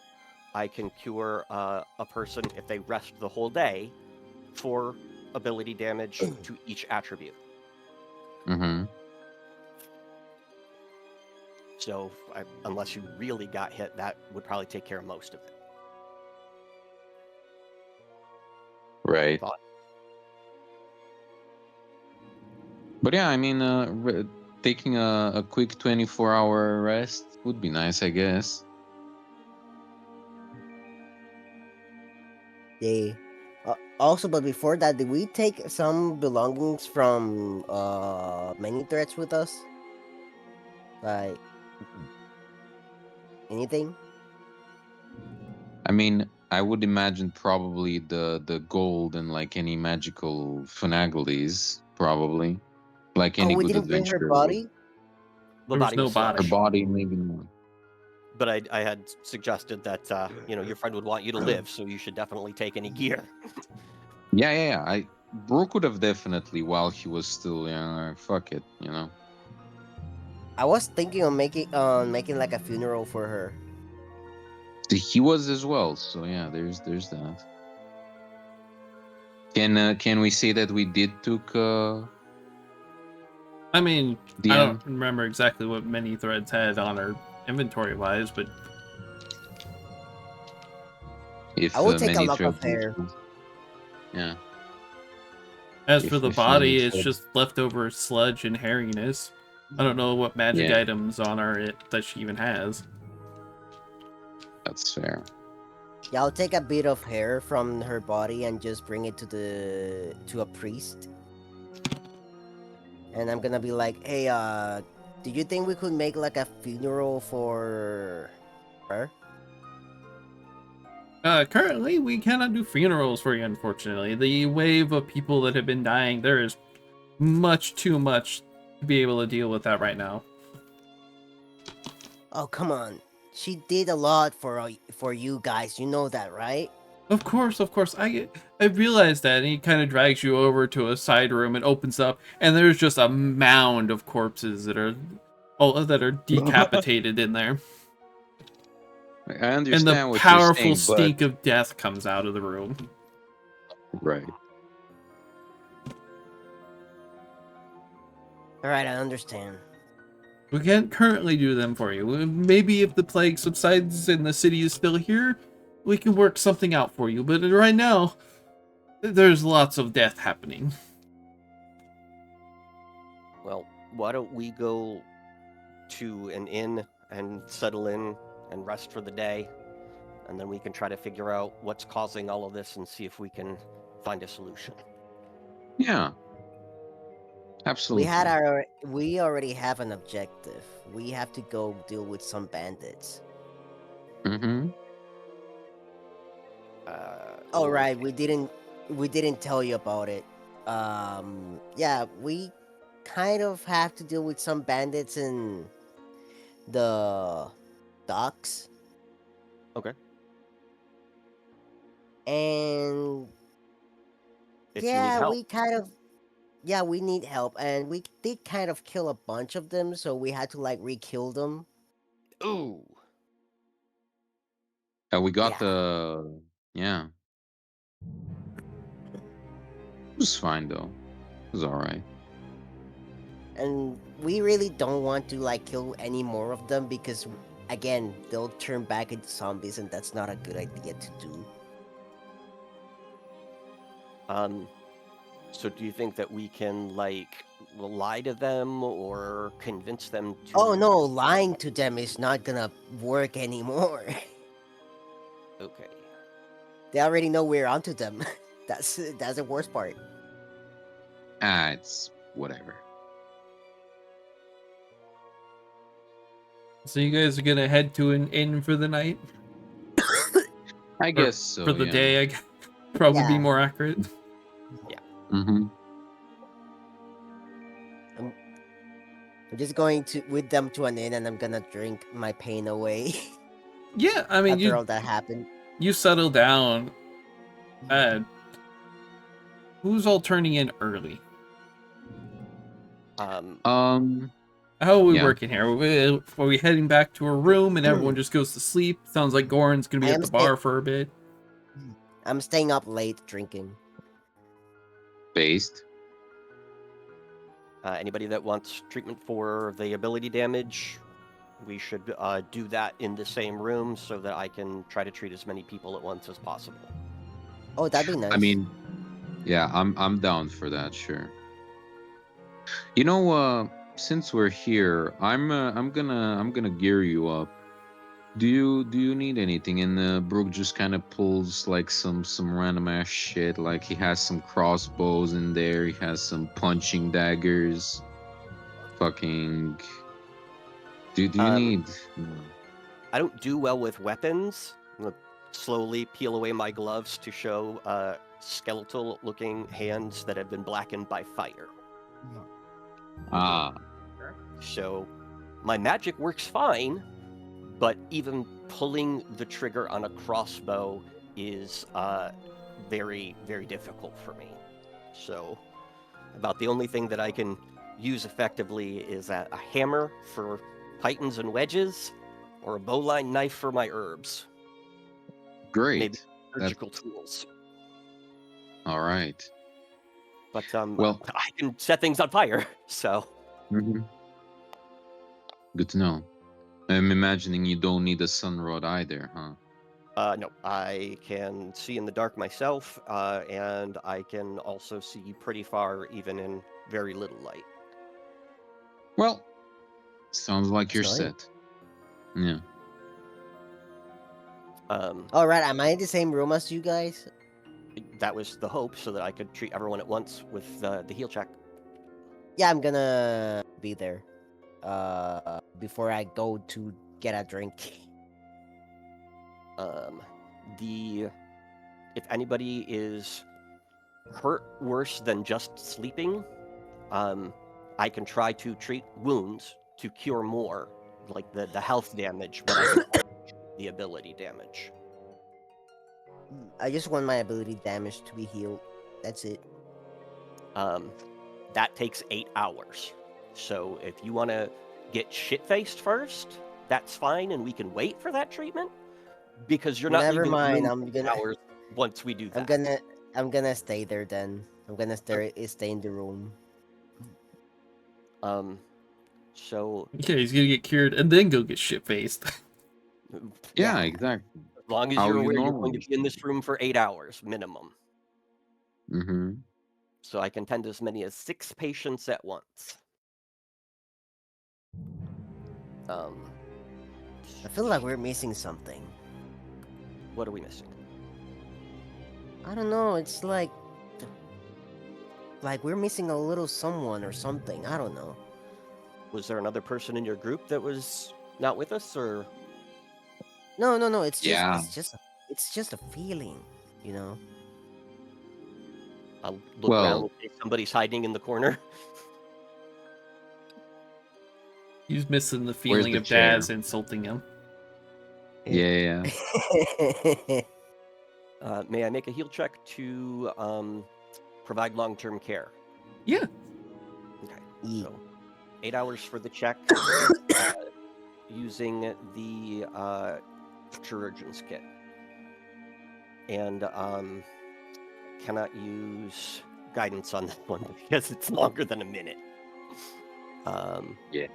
I can cure a person if they rest the whole day for ability damage to each attribute. Mm-hmm. So unless you really got hit, that would probably take care of most of it. Right. Thought. But yeah, I mean, taking a quick 24-hour rest would be nice, I guess. They also, but before that, did we take some belongings from many threats with us? Like anything? I mean, I would imagine probably the gold and like any magical finaglies, probably. Like Oh, any we good didn't bring her adventurer would. body. The There was body no was still on Her a body. ship, body, maybe not. but I had suggested that your friend would want you to live, so you should definitely take any gear. Yeah. Brooke would have definitely, while he was still young, fuck it, I was thinking of making like a funeral for her. He was as well, so yeah, there's that. Can we say that we did took I mean, the I end? don't remember exactly what many threads had on her inventory wise, but If I will take a many lock of threads. hair. Yeah. as for the If many body, it's threads. just leftover sludge and hairiness. I don't know what magic Yeah, items on her that she even has. that's fair. Yeah, I'll take a bit of hair from her body and just bring it to a priest. And I'm gonna be like, hey, do you think we could make like a funeral for her? Currently, we cannot do funerals for you, unfortunately. The wave of people that have been dying, there is much too much to be able to deal with that right now. Oh, come on. she did a lot for you guys. You know that, right? Of course, of course. I realized that, and he kind of drags you over to a side room and opens up, and there's just a mound of corpses that are decapitated in there, I and the understand what you're powerful saying, but stink of death comes out of the room. right. All right, I understand. We can't currently do them for you. Maybe if the plague subsides and the city is still here, we can work something out for you. But right now, there's lots of death happening. Well, why don't we go to an inn and settle in and rest for the day, and then we can try to figure out what's causing all of this and see if we can find a solution. Yeah. Absolutely. We already have an objective. We have to go deal with some bandits. Mm-hmm. All right, Okay. we didn't tell you about it. Yeah, we kind of have to deal with some bandits in the docks. Okay. And If you need yeah, help, we need help, and we did kind of kill a bunch of them, so we had to like re-kill them. ooh, We got Yeah. the yeah. It was fine though. It was all right. And we really don't want to like kill any more of them because again, they'll turn back into zombies, and that's not a good idea to do. so do you think that we can like lie to them or convince them to? Oh no, lying to them is not gonna work anymore. Okay. They already know we're onto them. That's the worst part. It's whatever. So you guys are gonna head to an inn for the night? I Or guess so. for the Yeah. day, I guess. Probably be Yeah. more accurate. Mm-hmm. I'm just going to with them to an inn, and I'm gonna drink my pain away Yeah, I mean, after all that happened. you settle down. Who's all turning in early? Um, How are we Yeah. working here? Are we heading back to a room and everyone just goes to sleep? Sounds like Goran's gonna be I at am the stay- bar for a bit. I'm staying up late drinking. Based. anybody that wants treatment for the ability damage, we should do that in the same room so that I can try to treat as many people at once as possible. Oh, that'd be nice. I mean, yeah, I'm down for that. Sure. You know, since we're here, I'm gonna gear you up. Do you need anything? And Brooke just kind of pulls like some random ass shit. Like he has some crossbows in there. He has some punching daggers. Fucking. Do you Um, need? I don't do well with weapons. I'm gonna slowly peel away my gloves to show skeletal-looking hands that have been blackened by fire. Ah, So my magic works fine, but even pulling the trigger on a crossbow is very, very difficult for me. So about the only thing that I can use effectively is a hammer for pythons and wedges, or a bowline knife for my herbs. great. Maybe surgical tools. All right. But Well, I can set things on fire, so good to know. I'm imagining you don't need a sun rod either, huh? no, I can see in the dark myself, and I can also see pretty far even in very little light. Well, sounds like you're That's nice. set. Yeah. All right, am I in the same room as you guys? That was the hope, so that I could treat everyone at once with the heal check. Yeah, I'm gonna be there. Before I go to get a drink. If anybody is hurt worse than just sleeping, I can try to treat wounds to cure more, like the health damage, but I can the ability damage. I just want my ability damage to be healed. That's it. That takes 8 hours. So if you want to get shit-faced first, that's fine, and we can wait for that treatment, because you're not Never leaving the mind. room I'm for 8 gonna. hours once we do I'm that. gonna stay there then. I'm gonna stay in the room. So Yeah, he's gonna get cured and then go get shit faced. Yeah, Yeah. exactly. as long as How you're you aware you're going to normally be in this room for 8 hours minimum. Mm-hmm. So I can tend to as many as 6 patients at once. I feel like we're missing something. What are we missing? I don't know. It's like we're missing a little someone or something. I don't know. Was there another person in your group that was not with us, or No, no, no. Yeah. It's just a feeling, you know. I'll look around Well, and see if somebody's hiding in the corner? He's missing the where's feeling the of chair? Daz insulting him. Yeah. May I make a heal check to provide long-term care? Yeah. Okay. Ye- So 8 hours for the check, using the chirurgeon's kit, and cannot use guidance on that one because it's longer than a minute. Yeah.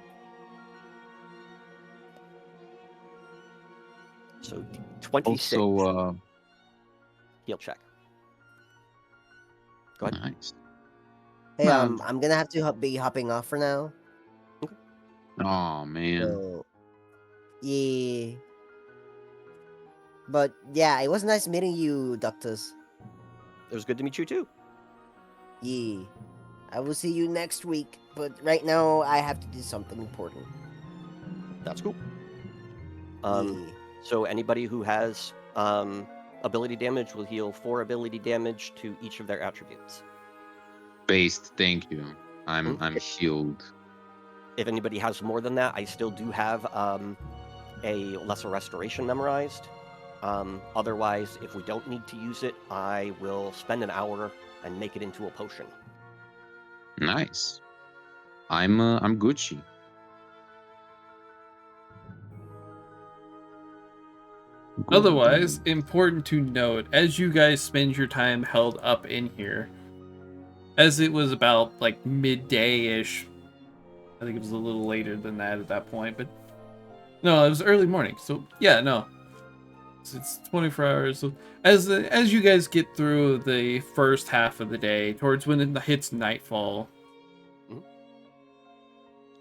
So 26 Also, heal check. Go ahead. nice. Hey, Um, I'm gonna have to be hopping off for now. Oh man. So, yeah. But yeah, it was nice meeting you, Doctors. It was good to meet you too. Yeah. I will see you next week. But right now, I have to do something important. That's cool. Yeah. So anybody who has ability damage will heal 4 ability damage to each of their attributes. Based, thank you. I'm healed. If anybody has more than that, I still do have a lesser restoration memorized. Otherwise, if we don't need to use it, I will spend an hour and make it into a potion. Nice. I'm Gucci. Otherwise, important to note, as you guys spend your time held up in here, as it was about like midday-ish, I think it was a little later than that at that point, but no, it was early morning. So yeah, no, it's 24 hours. So as you guys get through the first half of the day, towards when it hits nightfall, Mhm.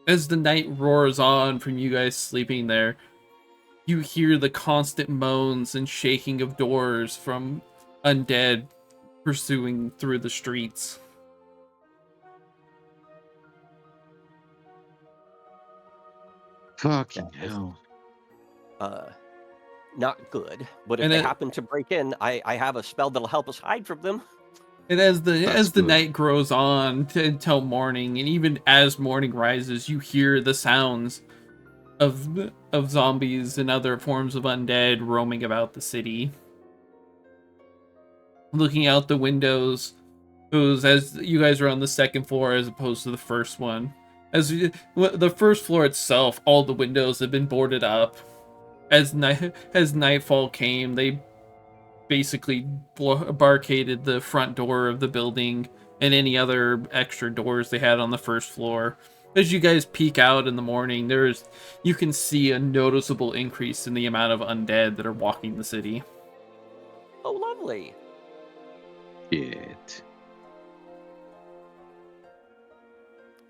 as the night roars on from you guys sleeping there, you hear the constant moans and shaking of doors from undead pursuing through the streets. Fucking hell. Not good, but if And they it, happen to break in, I have a spell that'll help us hide from them. and That's as the good. night grows on until morning, and even as morning rises, you hear the sounds of zombies and other forms of undead roaming about the city. Looking out the windows, as you guys are on the second floor as opposed to the first one. The first floor itself, all the windows have been boarded up. As nightfall came, they basically barricaded the front door of the building and any other extra doors they had on the first floor. As you guys peek out in the morning, you can see a noticeable increase in the amount of undead that are walking the city. Oh, lovely. Shit.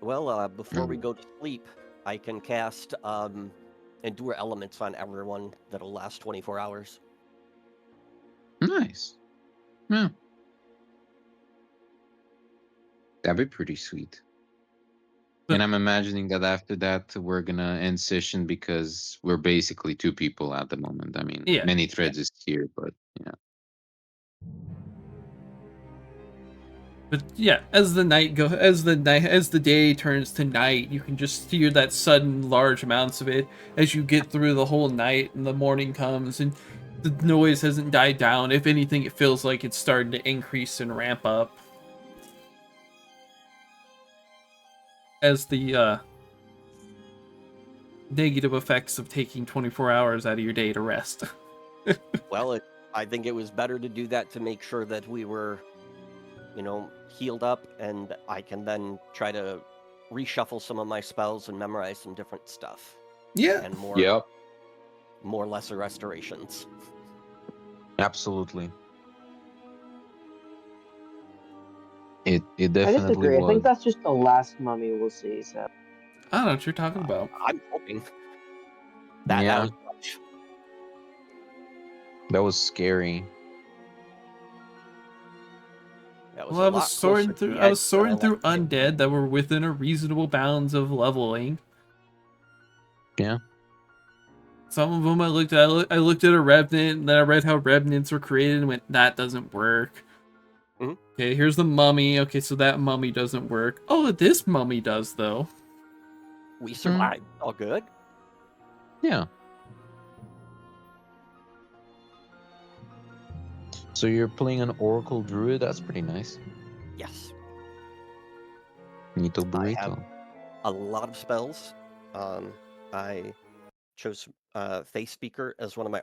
Well, before we go to sleep, I can cast Endure Elements on everyone that'll last 24 hours. Nice. Yeah. That'd be pretty sweet. And I'm imagining that after that, we're gonna end session because we're basically 2 people at the moment. I mean, Yeah, many threads is here, but yeah. But yeah, as the day turns to night, you can just hear that sudden large amounts of it as you get through the whole night, and the morning comes, and the noise hasn't died down. If anything, it feels like it's starting to increase and ramp up as the negative effects of taking 24 hours out of your day to rest. Well, I think it was better to do that to make sure that we were, healed up, and I can then try to reshuffle some of my spells and memorize some different stuff Yeah. and Yep, more lesser restorations. absolutely. It I definitely disagree. I think was. that's just the last mummy we'll see. So I don't know what you're talking about. I'm hoping that Yeah, was much. that was scary. That was Well, a I was lot closer sorting to through the I edge was than I sorting like through to think. undead that were within a reasonable bounds of leveling. Yeah. Some of them I looked at. I looked at a revenant, and then I read how revenants were created, and went, "That doesn't work." Mhm. Okay, here's the mummy. Okay, so that mummy doesn't work. Oh, this mummy does though. We survived. All good. Yeah. So you're playing an Oracle Druid? That's pretty nice. Yes. Nito I have burrito. a lot of spells. I chose Face Speaker as one of my